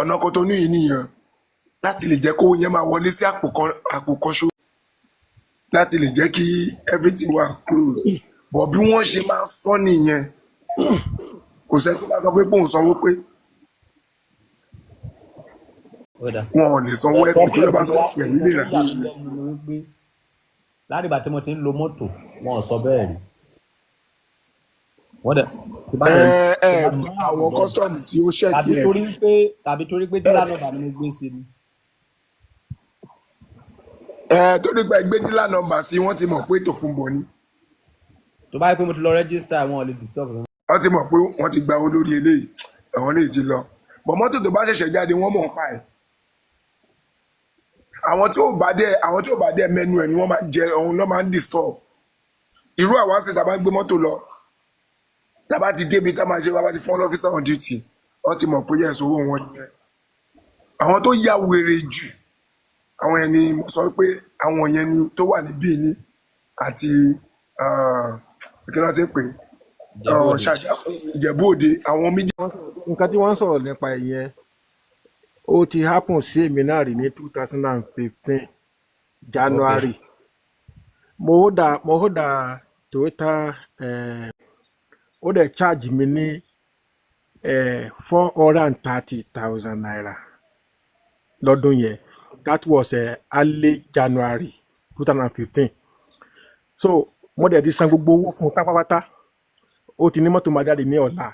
D: ọ̀nà Kòtónú yìí nìyẹn láti lè jẹ́ kó yẹn máa wọlé sí àpò kan ṣó láti lè jẹ́ kí everything wà close bọ̀ bí wọ́n ṣe máa sọ nìyẹn kò sẹ́ni tó bá sọ pé òun sanwó pé wọn ò lè sanwó ẹ̀ pé tó lọ́ bá sanwó pẹ̀lú ìlera.
B: látìgbà tí mo ti ń lo mọ́tò wọn ò sọ bẹ́ẹ̀ rí wọ́n dẹ̀.
D: àwọn kọ́sítọ́ọ̀mù tí ó ṣẹ́kì ẹ̀.
B: tàbí torí pé dílà nọ́mbà ni mo gbé sí ni.
D: torí pé gbé dílà nọ́mbà sí wọ́n ti mọ̀ pé Tòkunbọ̀ ni.
B: tó bá yẹ pé mo ti lọ rẹ́gísítà wọn ò lè disturb mi.
D: wọ́n ti mọ̀ pé wọ́n ti gba owó lórí eléyìí àwọn eléyìí ti lọ bọ̀ mọ́tò tó bá ṣẹ̀ṣẹ̀ jáde wọ́n mọ̀ ń pa ẹ̀. àwọn tí ò bá dẹ̀ mẹ́nu ẹ̀ ni wọ́n máa ń jẹ òun lọ́ máa ń disturb. irú àwa sì tá a bá ń gbé mọ́tò lọ tá a bá ti débi tá a máa ṣe wá bá ti fún ọ́fíìsà on duty wọ́n ti mọ̀ pé yẹ̀ sówó wọn nìyẹn. àwọn tó ya wèrè jù àwọn yẹn ni mo sọ pé àwọn yẹn ni tó wà níbí ní àti kí ló ti ń pè Ìjẹ̀bú Òde àwọn méjì.
E: nǹkan tí wọ́n ń sọ̀rọ̀ nípa ìyẹn ó ti happen sí èmi náà rí ní 2015 January mo hódà Toyota ó dẹ̀ charge mi ní 430,000 naira lọ́dún yẹn that was early January 2015 so mo dẹ̀ ti san gbogbo owó fún pátápátá ó ti ní mọ́tò máa jáde ní ọ̀la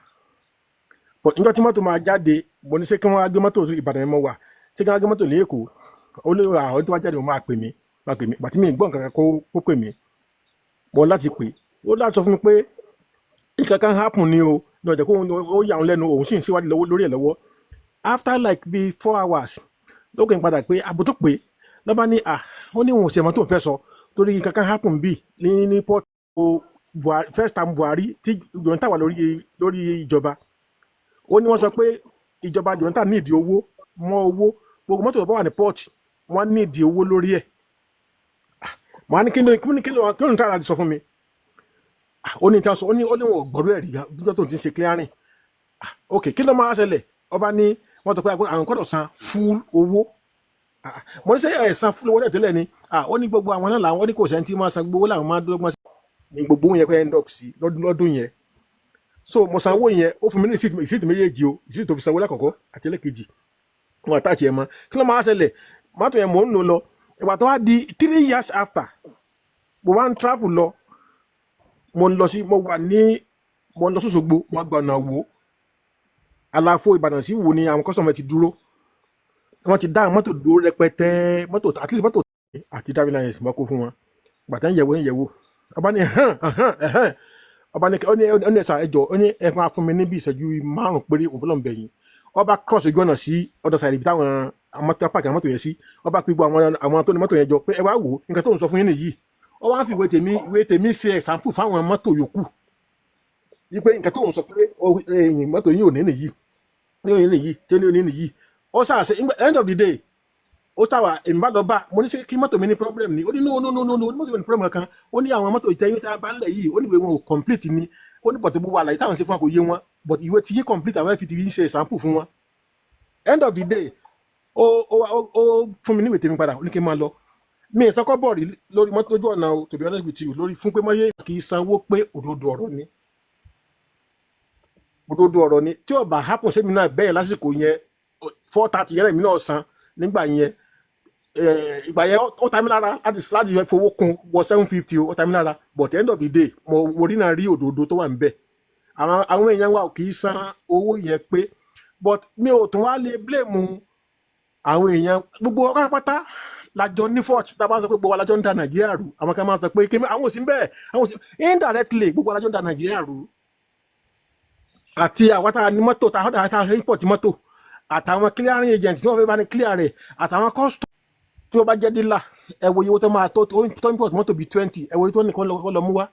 E: but níjọ́ tí mọ́tò máa jáde mo ní ṣé kí wọ́n á gbé mọ́tò Ìbàdàn mọ́ wà ṣé kí wọ́n á gbé mọ́tò ní Èkó ó lè ra àwọn tó wá jáde ó máa pè mí bàtí mi gbọ́ nǹkan kó pè mí mo láti pè ó láti sọ fún mi pé nǹkan kan happen ni o ní ọjà kó ó yà wọn lẹ́nu òun sì ń ṣèwádìí lórí ẹ̀ lọ́wọ́ after like bíi 4 hours lókè ń padà pé àbò tó pé lọ́ba ní ó ní òun ò ṣe mọ́ tó ń fẹ́ sọ torí nǹkan kan happen bíi ní port Buhari first time Buhari tí Jonathan wà lórí ìjọba ó ní wọ́n sọ pé ìjọba Jonathan ní ìdí owó mọ́ owó gbogbo mọ́tò tó bá wà ní port wọ́n ní ìdí owó lórí ẹ̀ mo á ní kí ló ń tààrà sọ fún mi ó ní ìtàn sọ ó ní wọn ò gbọ́dọ̀ ẹ̀rí níjọ́ tó ti ń ṣe clearing ok kí ló máa ṣẹlẹ̀ ọba ní wọ́n tó pé àwọn gbọ́dọ̀ san full owó mo ní sẹ́yìn ẹ̀sán full owó tẹ́lẹ̀ ni ó ní gbogbo àwọn náà làwọn ní kò sẹ́ni tí máa san gbogbo làwọn máa dọ́gbọ́n sí ní gbogbo yẹn pé end up sí lọ́dún yẹn so mo sanwó yẹn ó fún mi ní ìsíìtì méjèèjì o ìsíìtì tó fi sanwó lákọ̀ọ́kọ́ àti ẹlẹ́kejì wọn àtàchì ẹ̀ mọ́ kí ló máa ṣẹlẹ̀ mọ́tò yẹn mò ń lò lọ ìgbà tó wá di 3 years after mo wá ń travel lọ mo lọ sọ́sọ́gbó mo gba ọ̀nà wo àlàfo Ìbàdàn sí wo ni àwọn kọ́sọ̀mù ti dúró wọ́n ti dá mọ́tò dúró rẹpẹtẹ mọ́tò at least mọ́tò àti driving license mọ́ kó fún wọn gbàtà ń yẹ̀wò ọba ní ọba ní ẹ̀sà ẹjọ́ ó ní ẹ̀fọn afún mi níbi ìṣẹ́jú 5 péré òun fọlọ́n bẹ̀yìn ọba cross ojú ọ̀nà sí ọ̀dọ̀ sàìdì ibi táwọn amọ́tò pààkì àwọn mọ́tò yẹn sí ọba pé gbogbo àwọn tó ní mọ́tò yẹn jọ pé ẹ wá wò ó nǹkan tó ń sọ fún yín nìyí ó wá ń fi ìwé tèmi ṣe example fáwọn mọ́tò yòókù yí pé nǹkan tó ń sọ pé mọ́tò yín ò ní nìyí tí ó ní nìyí ó ṣàṣe end of the day ó ṣàwà èmi bá lọ bá mo ní kí mọ́tò mi ní problem ni ó ní no mọ́tò mi ní problem kan ó ní àwọn mọ́tò ìtẹ́yìn tá a bá ń lẹ̀ yìí ó ní ìwé wọn ò complete ni ó ní bọ̀tò gbogbo àlàyé táwọn ṣe fún wa kò yé wọn but ìwé tí yí complete àwọn fi ti ṣe example fún wọn end of the day ó fún mi ní ìwé tèmi padà ó ní kí n máa lọ mi ìsọkọ bọ̀ọ̀rì lórí mọ́tò ojú ọ̀nà to be honest with you lórí fún pé mọ́yé kì í sanwó pé òdodo ọ̀rọ̀ ni tí ó bá happen sẹ́mi náà bẹ́ẹ̀ lásìkò yẹn 430 yẹn mi náà san nígbà yẹn ìgbà yẹn ó ta mí lára láti fowó kún wọ 750 ó ta mí lára but end of the day mo rí náà rí òdodo tó wà níbẹ̀ àwọn èèyàn wa kì í san owó yẹn pé but mi ò tún wá lè blame àwọn èèyàn gbogbo ọkọ pátá lájọ ní fort tá a bá sọ pé gbogbo alájọ ń da Nàìjíríà rú àwọn kan máa sọ pé àwọn òsín bẹ́ẹ̀ àwọn òsín indirectly gbogbo alájọ ń da Nàìjíríà rú àti àwọn tá a ní mọ́tò tá a import mọ́tò àtàwọn clearing agent tí wọ́n fẹ́ bá ní clear rẹ̀ àtàwọn custom tí wọ́n bá jẹ́ dílà ẹ wo iye owó tó máa tó import mọ́tò bíi 20 ẹ wo iye tó nìkan lọ mú wá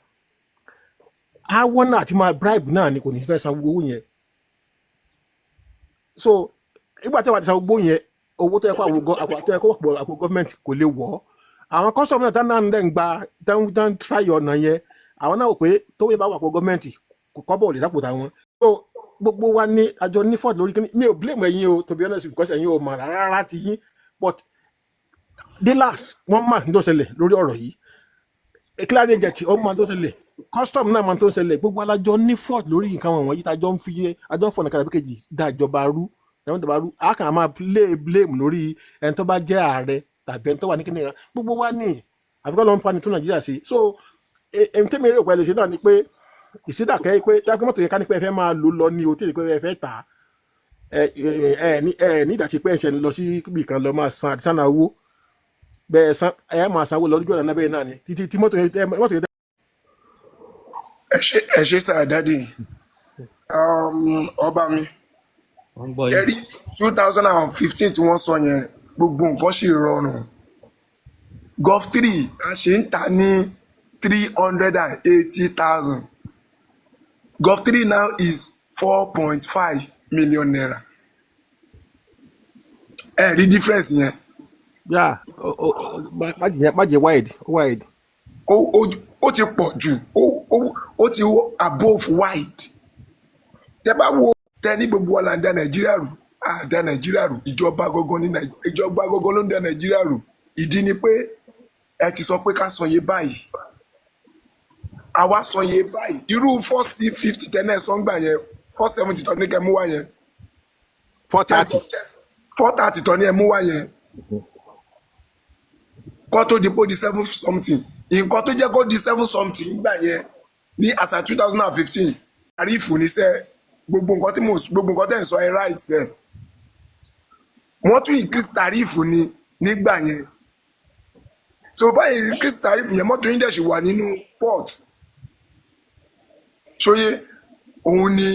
E: àwọn náà àti máa bribe náà ni kò ní fẹ́ san owó yẹn so ìgbà tí wọ́n ti san owó yẹn owó tó yẹ kó àpò gọ́ọ̀mẹ̀ntì kò lè wọ̀ àwọn custom náà tán ń gba tán try ọ̀nà yẹn àwọn náà wò pé tó yẹ bá wà àpò gọ́ọ̀mẹ̀ntì kò kọ́ bọ̀ lè dápò táwọn so gbogbo wa ní àjọ ní ford lórí kíní mi ò blame ẹ̀yin o to be honest because ẹ̀yin ò mọ̀ rárá ti yín but dealers wọ́n máa ń tó ṣẹlẹ̀ lórí ọ̀rọ̀ yìí clearing agent ó máa ń tó ṣẹlẹ̀ custom náà máa ń tó ṣẹlẹ̀ gbogbo alájọ ní ford lórí nǹkan wọ̀nyí tá a jọ ń fọ̀nà kàdàbí kejì dá ìjọba rú a kàn máa blame lórí ẹni tó bá jẹ́ ààrẹ tàbí ẹni tó wà ní kíní kan gbogbo wa ní àfikún lọ́n pa ní tó Nàìjíríà sí so èmi tẹ́mi eré òpó ẹlẹ́sìn náà ni pé ìsídàkẹ́ pé táwọn mọ́tò yẹn ká ní pé ẹ fẹ́ máa lò lọ ní o tí ẹ fẹ́ tà ní ìdàtí pé ẹ ṣe lọ sí ibì kan lọ máa san àdìsánà owó bẹ́ẹ̀ san ẹ máa sanwó lọ́dún ọ̀nà bẹ́ẹ̀ náà ni tí mọ́tò yẹn.
D: ẹ ṣe sáà dádì ọba mi ẹ rí 2015 tí wọ́n sọ yẹn gbogbo nǹkan sì rọrùn Golf 3 a ṣe ń ta ní 380,000 Golf 3 now is 4.5 million naira ẹ rí difference yẹn.
E: má jẹ wide.
D: ó ti pọ̀ jù ó ti above wide tẹ bá wo tẹ ní gbogbo ọ̀la ń da Nàìjíríà rú àdá Nàìjíríà rú ìjọba gọgọ ló ń da Nàìjíríà rú ìdí ni pé ẹ ti sọ pé ká san iye báyìí àwa san iye báyìí irú 450 tẹ́lẹ̀ sọ́ngbà yẹn 470 tọ́ ní kẹ́ mú wá yẹn 430 tọ́ ní ẹ mú wá yẹn kọ́ tó di pé ó di 7 something nǹkan tó jẹ́ kó di 7 something gbà yẹn ní àṣà 2015 àrífù níṣẹ́ gbogbo nǹkan tẹ̀ ń sọ ẹ right sẹ́ wọ́n tún increase tàrífù ni nígbà yẹn so báyìí increase tàrífù yẹn mọ́tò yín dẹ̀ ṣì wà nínú port ṣóyè òun ni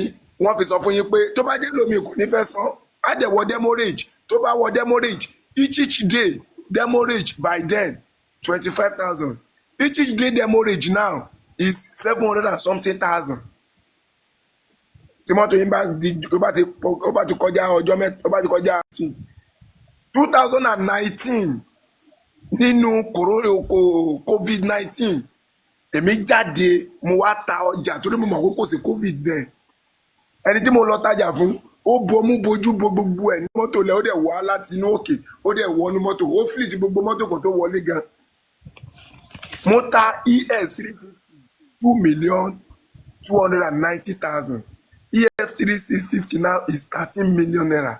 D: wọ́n fi sọ fún yín pé tó bá jẹ́ lómi kò ní fẹ́ san á dẹ̀ wọ demurrage tó bá wọ demurrage each day demurrage by then 25,000 each day demurrage now is 700 and something thousand tí mọ́tò yín bá ti kọjá ọjọ́ mẹ́ta ó bá ti kọjá 2019 nínú COVID-19 èmi jáde mo wá ta ọjà torí mo mọ̀ pé kò sí COVID bẹ́ẹ̀ ẹni tí mo lọ tajà fún ó bomú bojú bo gbogbo ẹ̀ ní mọ́tò lẹ̀ ó dẹ̀ wá láti inú òkè ó dẹ̀ wọnú mọ́tò ó fìlì tí gbogbo mọ́tò kò tó wọlé gan mo ta ES 350 2,290,000 ES 3650 now is 13 million naira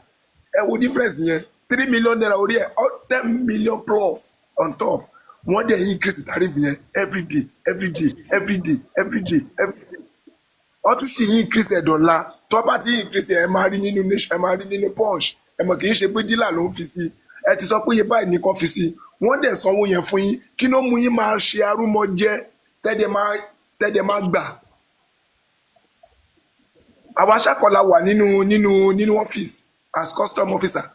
D: ẹ wo difference yẹn 3 million naira orí ẹ 10 million plus on top wọ́n dẹ̀ increase tariff yẹn every day wọ́n tún ṣì increase ẹ̀dọ̀la tó bá ti increase ẹ̀ máa rí nínú nation ẹ̀ máa rí nínú punch ẹ̀ mọ̀ kì í ṣe pé dílà ló ń fi sí ẹ ti sọ pé iye báyìí ní kò fi sí wọ́n dẹ̀ sanwó yẹn fún yín kí ló mú yín máa ṣe arúmọ jẹ tẹ́dẹ̀ máa gbà àwa ṣàkọlà wà nínú ọ́fíìsì as custom officer.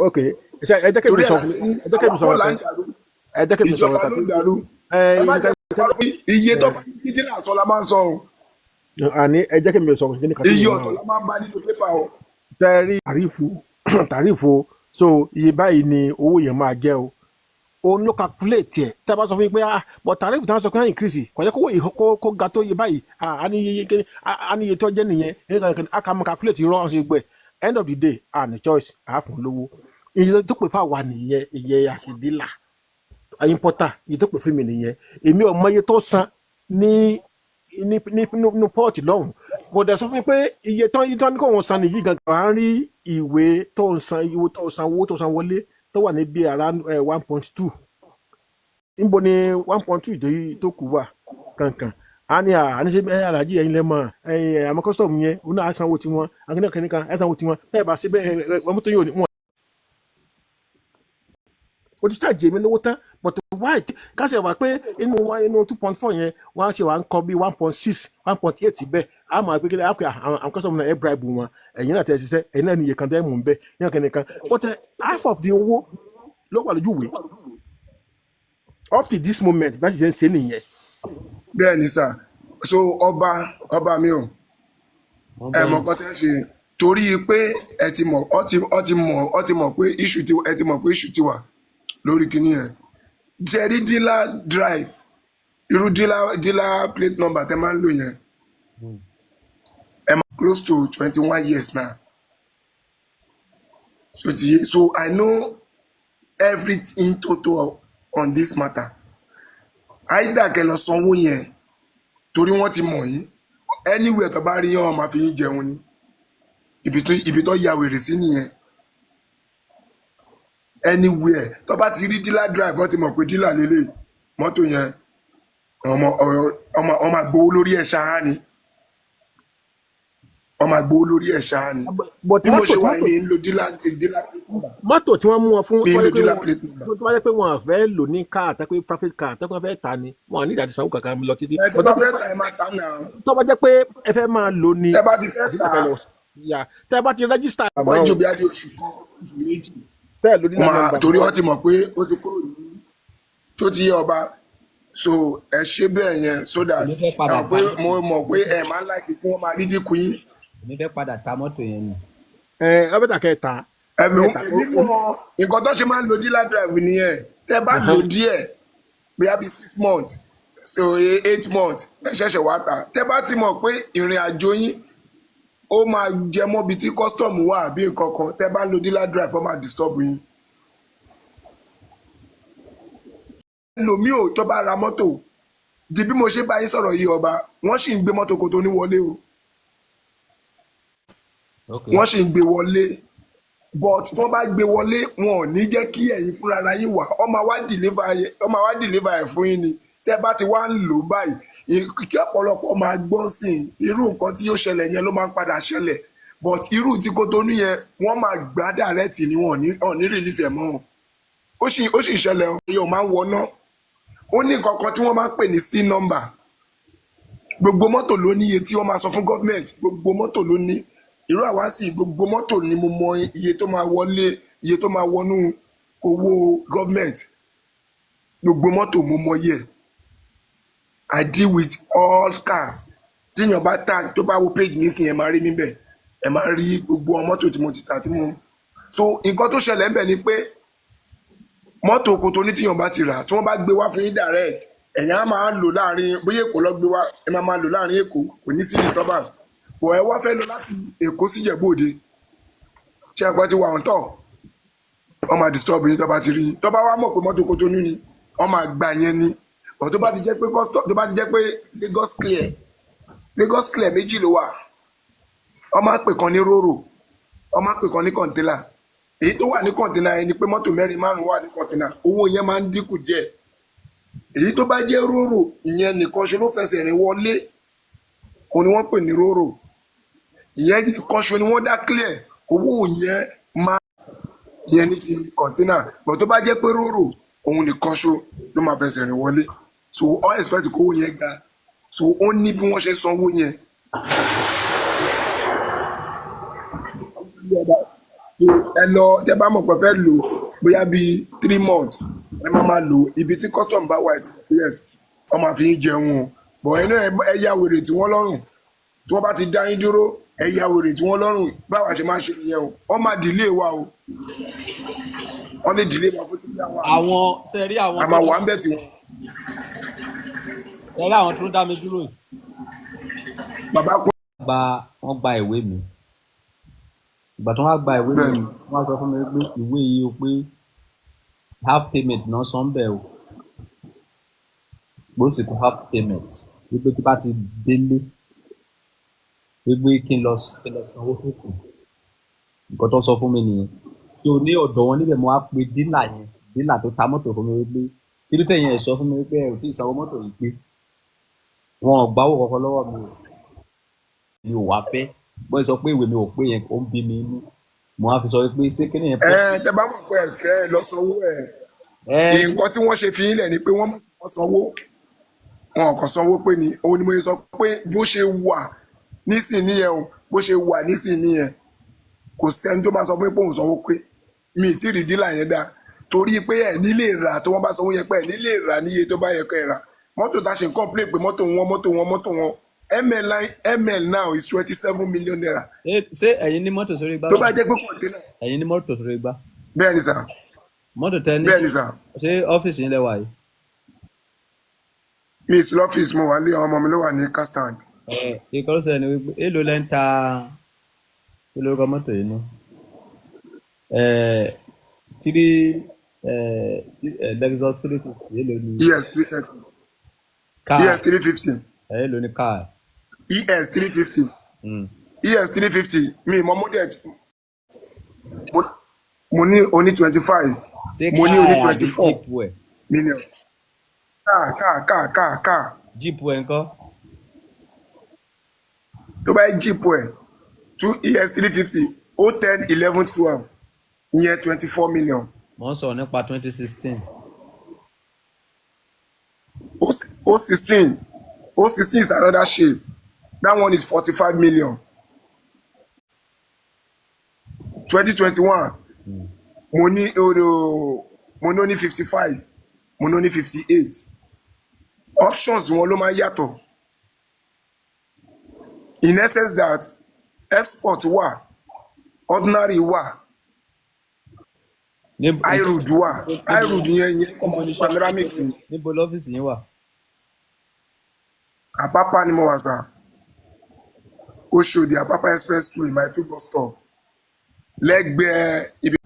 E: Ok ẹ jẹ́ kí
D: Torí
E: mi
D: ẹ̀
E: sọ
D: la ṣe ní
E: ẹ jẹ́ kí mi
D: àwọn
E: sọ
D: kọ́ là
E: kan
D: ń dàrú.
E: ẹ jẹ́ kí mi sọ
D: Ìjọba
E: kan
D: ló ń dàrú. Ẹ má jẹ́ pé iye tó bá ní dílà sọ la máa ń sọ o.
E: àní ẹ jẹ́ kí mi sọ kí ni kan tí
D: Iye
E: mo
D: ọ̀tọ̀ la máa ń bá nínú pépà o.
E: tẹ́rí tàrífù so iye báyìí ni owó yẹn máa jẹ́ o òun ló calculate ẹ̀ tẹ́ bá sọ fún yín pé but tàrífù tí wọ́n sọ pé wọ́n increase kò yẹ kó ga tó iye báyìí a ní iye tó jẹ́ nìyẹn a kà mọ́ calculate irọ́ ọ̀hún ṣe gbẹ end of the day a ní choice a fún lówó iye tó pè fáwa nìyẹn iye àṣedílà importer iye tó pè fún mi nìyẹn èmi ò mọ iye tó san ní pọ́ọ̀tì lọ́hùn kò dẹ̀ sọ fún mi pé iye tán ní kò wọ́n san nìyí gangan à ń rí ìwé tó ń san owó tó san wọlé tó wà ní bí around 1.2 níbo ni 1.2 tó kù wà kankan a ní ṣe alájí ẹ̀yin lẹ́mọ̀ àmọ́ kọ́sítọ̀mù yẹn òun náà sanwó tiwọn akínní kan ẹ̀ sanwó tiwọn bẹ́ẹ̀ bá ṣe bẹ́ẹ̀ wọ́n tó yóò ní wọn. o ti ṣàjẹ́ mi lówó tán but why káṣẹ̀ wá pé inú 2.4 yẹn wọ́n á ṣe wà ń kọ́ bí 1.6 1.8 bẹ́ẹ̀ a máa gbé kílẹ̀ àwọn kọ́sọ̀mù náà ẹ̀ bribe wọn ẹ̀yin náà tẹ̀ ṣiṣẹ́ ẹ̀yin náà ní iye kan tẹ́ mú un bẹ́ẹ̀ ní ọ̀kẹ́ nìkan but half of the owó ló wà lójú ìwé up to this moment bá ṣe ń ṣe nìyẹn.
D: Bẹ́ẹ̀ ni sà, so ọba mi ò ẹ mọ̀ kọ́ tẹ́ ṣe torí pé ẹ ti mọ̀ pé issue ti wà lórí kinní yẹn. Jerry dealer drive irú dealer plate number tẹ́ máa ń lò yẹn ẹ máa close to 21 years now. So I know everything total on this matter. Either kẹ́ lọ sanwó yẹn torí wọ́n ti mọ̀ yín anywhere tó bá rí yẹn wọ́n máa fi yín jẹun ni ibi tó ya wèrè sí nìyẹn. Anywhere tó bá ti rí dealer drive wọ́n ti mọ̀ pé dealer lélẹ̀ mọ́tò yẹn ọmọ àgbowó lórí ẹ̀ ṣáá ni bí mo ṣe wà ní ń lo dealer
E: mọ́tò tí wọ́n mú wọn fún
D: mi ń lo dealer plate number.
E: tó wáyé pé wọn fẹ́ lò ní káà tẹ́ private car tẹ́ pé wọ́n fẹ́ ta ni wọn à ní ìdàtí sanwó kankan lọ títí.
D: Ẹ tó bá fẹ́ ta ẹ máa ta náà.
E: tó bá jẹ́ pé ẹ fẹ́ máa lò ní.
D: Tẹ́ bá ti fẹ́ ta
E: tẹ́ bá ti rẹ́gísítà.
D: wọ́n jò bí adé oṣù kan oṣù méjì
E: bẹ́ẹ̀ ló ní láti
D: torí wọ́n ti mọ̀ pé ó ti kúrò ní tó ti yé ọba so ẹ ṣe bẹ́ẹ̀ yẹn so that pé mo mọ̀ pé ẹ máa ń láìkí kí wọ́n máa rí dínkù yín.
B: èmi fẹ́ padà ta mọ́tò yẹn ni.
E: ẹ bẹ́tà kẹta.
D: èmi mọ̀ nǹkan tó ṣe máa ń lo dealer drive nìyẹn tẹ́ bá lò díẹ̀ bóyá bí 6 months so 8 months ẹ ṣẹ̀ṣẹ̀ wá ta tẹ́ bá ti mọ̀ pé ìrìn àjò yín ó máa jẹ mọ́bi tí custom wà àbí nǹkan kan tẹ́ bá ń lo dealer drive ó máa disturb yín. ẹlòmíì ò tó bá ra mọ́tò di bí mo ṣe bá yín sọ̀rọ̀ yìí ọba wọ́n sì ń gbé mọ́tò kó tó ní wọlé o wọ́n sì ń gbé wọlé but tí wọ́n bá gbé wọlé wọn ò ní jẹ́ kí ẹ̀yin fúnra ara yín wà ó máa wá deliver ẹ̀ fún yín ni tẹ́ bá ti wá ń lò báyìí kí ọ̀pọ̀lọpọ̀ máa gbọ́ sí irú nǹkan tí yóò ṣẹlẹ̀ yẹn ló máa ń padà ṣẹlẹ̀ but irú tí Kotonu yẹn wọ́n máa gbá direct ni wọn ò ní release ẹ̀ mọ́ ó sì ń ṣẹlẹ̀ yóò máa ń wọná ó ní nǹkan kan tí wọ́n máa ń pè ní C number gbogbo mọ́tò ló ní iye tí wọ́n máa sọ fún government gbogbo mọ́tò ló ní irú àwa sì gbogbo mọ́tò ni mo mọ iye tó máa wọlé iye tó máa wọnú owó government gbogbo mọ́tò mo mọ iye I deal with all cars tíyàn bá tag tó bá wo page mi sìn ẹ máa rí níbẹ̀ ẹ máa rí gbogbo mọ́tò tí mo ti tà tí mo so nǹkan tó ṣẹlẹ̀ ńbẹ̀ ni pé mọ́tò Kotonu tíyàn bá ti rà tí wọ́n bá gbé wá fún yín direct ẹ̀yàn á máa lò láàrin bóyá Èkó lọ gbé wá ẹ máa lò láàrin Èkó kò ní sí disturbance bọ̀ ẹ wá fẹ́ lọ láti Èkó sí Ìjẹ̀bú Òde ṣé àgbà ti wà ń tọ̀ wọ́n máa disturb yín tó bá ti rí yín tó bá wá mọ̀ pé mọ́tò Kotonu ni wọ́n máa gbà yẹn ni bọ̀ tó bá ti jẹ́ pé Lagos clear méjì ló wà wọ́n máa pè kan ní róró wọ́n máa pè kan ní kọ̀ǹtẹ́nà èyí tó wà ní kọ̀ǹtẹ́nà yẹn ni pé mọ́tò 4-5 wà ní kọ̀ǹtẹ́nà owó yẹn máa ń dínkù díẹ̀ èyí tó bá jẹ́ róró ìyẹn nìkan ṣe ló fẹsẹ̀ rìn wọlé òun ni wọ́n pè ní róró ìyẹn nìkan ṣe ni wọ́n dá clear owó yẹn máa yẹn ní ti kọ̀ǹtẹ́nà bọ̀ tó bá jẹ́ pé róró òun nìkan ṣo ló máa fẹsẹ̀ rìn wọlé so all expect kówó yẹn ga so ó ní bí wọ́n ṣe sanwó yẹn ọ̀dà so ẹ lọ tẹ bá mọ̀ pé fẹ́ lò bóyá bíi 3 months ẹ máa lò ibi tí custom bá wà ẹ ti mọ̀ pé yes wọ́n máa fi ń jẹun o bọ̀ ẹ náà ẹ yá wèrè tí wọ́n lọ́rùn tí wọ́n bá ti dá yín dúró ẹ yá wèrè tí wọ́n lọ́rùn báwa ṣe máa ṣe nìyẹn o wọ́n máa delay wa o wọ́n lè delay wa fún 3 hours
B: àwọn sẹ́rí àwọn
D: a máa wà ń bẹ̀ tí wọ́n
B: sẹ́rí àwọn tó ń dá mi dúró yìí
D: bàbá kún
B: wọ́n gba ìwé mi ìgbà tó wọ́n gba ìwé mi
D: bẹ́ẹ̀ ni
B: wọ́n sọ fún mi pé ìwé yìí o pé half payment náà san bẹ́ẹ̀ o bó sì kún half payment wípé tí bá ti délé wípé kí n lọ sanwó tó kù nǹkan tó sọ fún mi nìyẹn tí o ní ọ̀dọ̀ wọn níbẹ̀ mo wá pe dílà tó ta mọ́tò fún mi wípé kí ló tẹ̀yìn ẹ̀ sọ fún mi wípé ẹ ò tí ì sanwó mọ́tò yìí pé wọn ò gbáwó kankan lọ́wọ́ mi ò wá fẹ́ bó sọ pé ìwé mi ò pé yẹn ó ń bí mi inú mo wá fi sọ pé ṣé kí nìyẹn pọ̀
D: tẹ bá mọ̀ pé ẹ fẹ́ lọ sanwó nǹkan tí wọ́n ṣe fi yín lẹ̀ ni pé wọ́n mọ̀ wọ́n sanwó wọn kàn sanwó pé ni òun ni mo sọ pé bó ṣe wà nísìnyí yẹn o bó ṣe wà nísìnyí yẹn kò sẹ́ni tó máa sọ fún mi pé òun sanwó pé mi ì tí ì rí dílà yẹn dá torí pé ẹ̀ nílé rà tó wọ́n bá sanwó yẹn pé ẹ̀ nílé rà níye tó bá yẹ kẹ́ ẹ̀ rà mọ́tò tá a ṣe ń complain pé mọ́tò wọn ML now is 27 million naira.
B: ṣé ẹ̀yin ní mọ́tò sórí igbá
D: tó bá jẹ́ pé kọ̀ǹténà.
B: ẹ̀yin ní mọ́tò sórí igbá.
D: bẹ́ẹ̀ ni sà.
B: mọ́tò tẹ́ ní
D: bẹ́ẹ̀ ni sà.
B: ṣé ọ́fíìsì yín lẹ́wà yìí.
D: mi ì sí lọ́fíìsì mo wà ní àwọn ọmọ mi ló wà ní car stand.
B: ìkọ́lù sẹ́yìn ni wípé èlò lẹ́ ń ta kí lórúkọ mọ́tò yìí ní. Lexus 350 èlò ní.
D: ES 350. ES 350.
B: èlò ní car.
D: ES 350. ES 350 mi mọ model mo ní oní 25 mo ní oní 24 million. káà.
B: jíìpù ẹ̀ ńkọ́.
D: tó bá yẹ jíìpù ẹ̀ 2 ES 350 ó 10 11 12 ìyẹn 24 million.
B: mo ń sọ nípa 2016.
D: ó 16 is another shape. That one is 45 million. 2021, mo ní 55, mo ní 58. Options wọn ló máa yàtọ̀. In essence that export wà, ordinary wà, iRoad wà, iRoad yẹn panoramic.
B: Níbo lọ́fíìsì yín wà?
D: Àpápá ni mo wà sà. Oṣòdì Àpápá expressway my 2 bus stop lẹ́gbẹ̀ẹ́ ibi.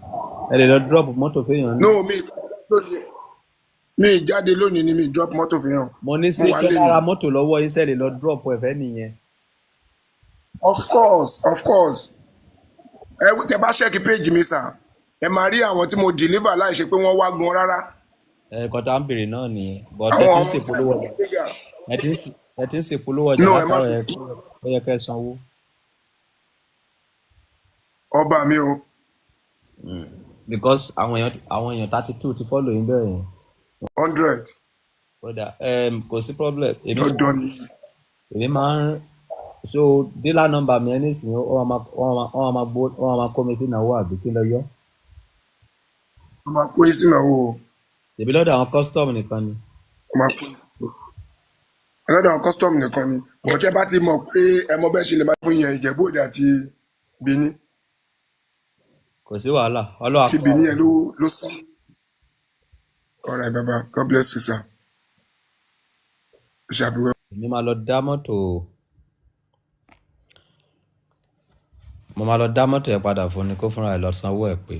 B: ẹ lè lọ drop mọ́tò fẹ́yàn ní.
D: no mi jáde lónìí ni mi drop mọ́tò fẹ́yàn.
B: mo ní sí kí lára mọ́tò lọ́wọ́ yín sẹ́lẹ̀ lọ drop ẹ̀fẹ́ nìyẹn.
D: of course ẹ tẹ bá ṣẹ́ẹ̀kì péjì mi sà ẹ máa rí àwọn tí mo deliver láì ṣe pé wọ́n wá gan rárá.
B: ẹ̀kọ́ tá à ń béèrè náà nìyẹn but ẹ ti ń ṣèpolówó ọjà ẹ ti ń ṣèpolówó ọjà látàrọ ẹ yẹ kẹ́ ẹ sanwó.
D: ọba mi o.
B: because àwọn èèyàn 32 ti follow yín bẹ́ẹ̀ yẹn.
D: 100.
B: kódà kò sí problem. èmi máa ń so dealer number mi ẹni tí wọ́n máa kó mi sí ìnáwó àbí kí lọ yọ.
D: wọ́n máa kó yín sí ìnáwó o.
B: èmi lọ́dọ̀ àwọn custom nìkan ni.
D: wọ́n máa kó yín sí ìnáwó. lọ́dọ̀ àwọn custom nìkan ni bọ̀tẹ́ bá ti mọ̀ pé ẹ mọ bẹ́ẹ̀ ṣe lè máa fún yẹn Ìjẹ̀bú Òde àti Benin.
B: kò sí wàhálà ọlọ́wà.
D: ti Benin yẹn ló sọ. all right baba God bless you sir. ṣàbíwẹ́.
B: èmi máa lọ dá mọ́tò ẹ̀ padà fún ni kó fúnra ẹ̀ lọ sanwó ẹ̀ pé.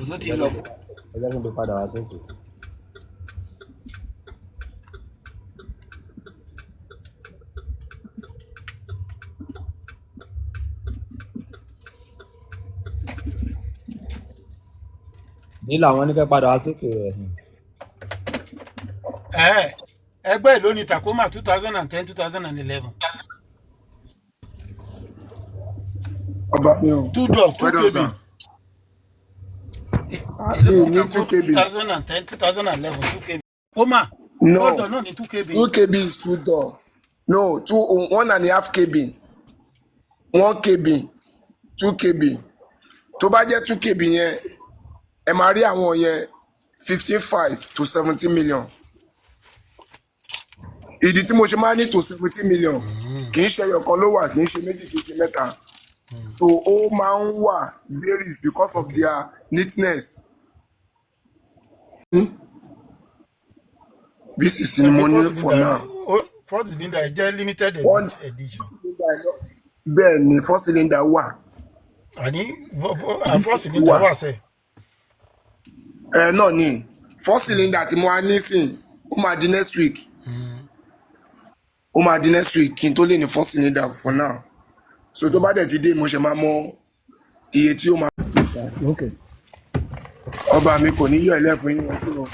C: tó ti lọ.
B: ẹ jẹ́ kí n fi padà wá sókè. ní làwọn oníkẹ́ padà wá sókè rẹ̀.
C: ẹgbẹ́ ìlú ní Tacoma 2010-2011.
D: ọba mi o.
C: 2 door 2 cabin. èló
D: mi
C: ló
D: ní
C: ta kó
D: 2 kb
C: 2010 2011 2 kb. ó mà
D: no
C: fọ́ọ̀dọ̀ náà ní 2 kb.
D: 2 kb is too dull no 1.5 kb 1 kb 2 kb tó bá jẹ́ 2 kb yẹn ẹ máa rí àwọn yẹn 15.5 to 17 million ìdí tí mo ṣe máa ní tó 17 million kì í ṣe ẹyọkan ló wà kì í ṣe méjì kì í ṣe mẹ́ta so ó máa ń wà varies because of their neatness. VCC ni mo ní for now.
C: four cylinder jẹ́ limited
D: One
C: edition.
D: bẹ́ẹ̀ ni 4 cylinder wà.
C: àní 4 cylinder wà sẹ́.
D: Náà ni 4 cylinder tí mo wá nísìn ó máa di next week. Ó máa di next week kí n tó lè ní 4 cylinder for now. So tó bá dẹ̀ ti dé mo ṣe máa mọ iye tí ó máa sí. Ọba mi kò ní yọ ẹlẹ́fun yín.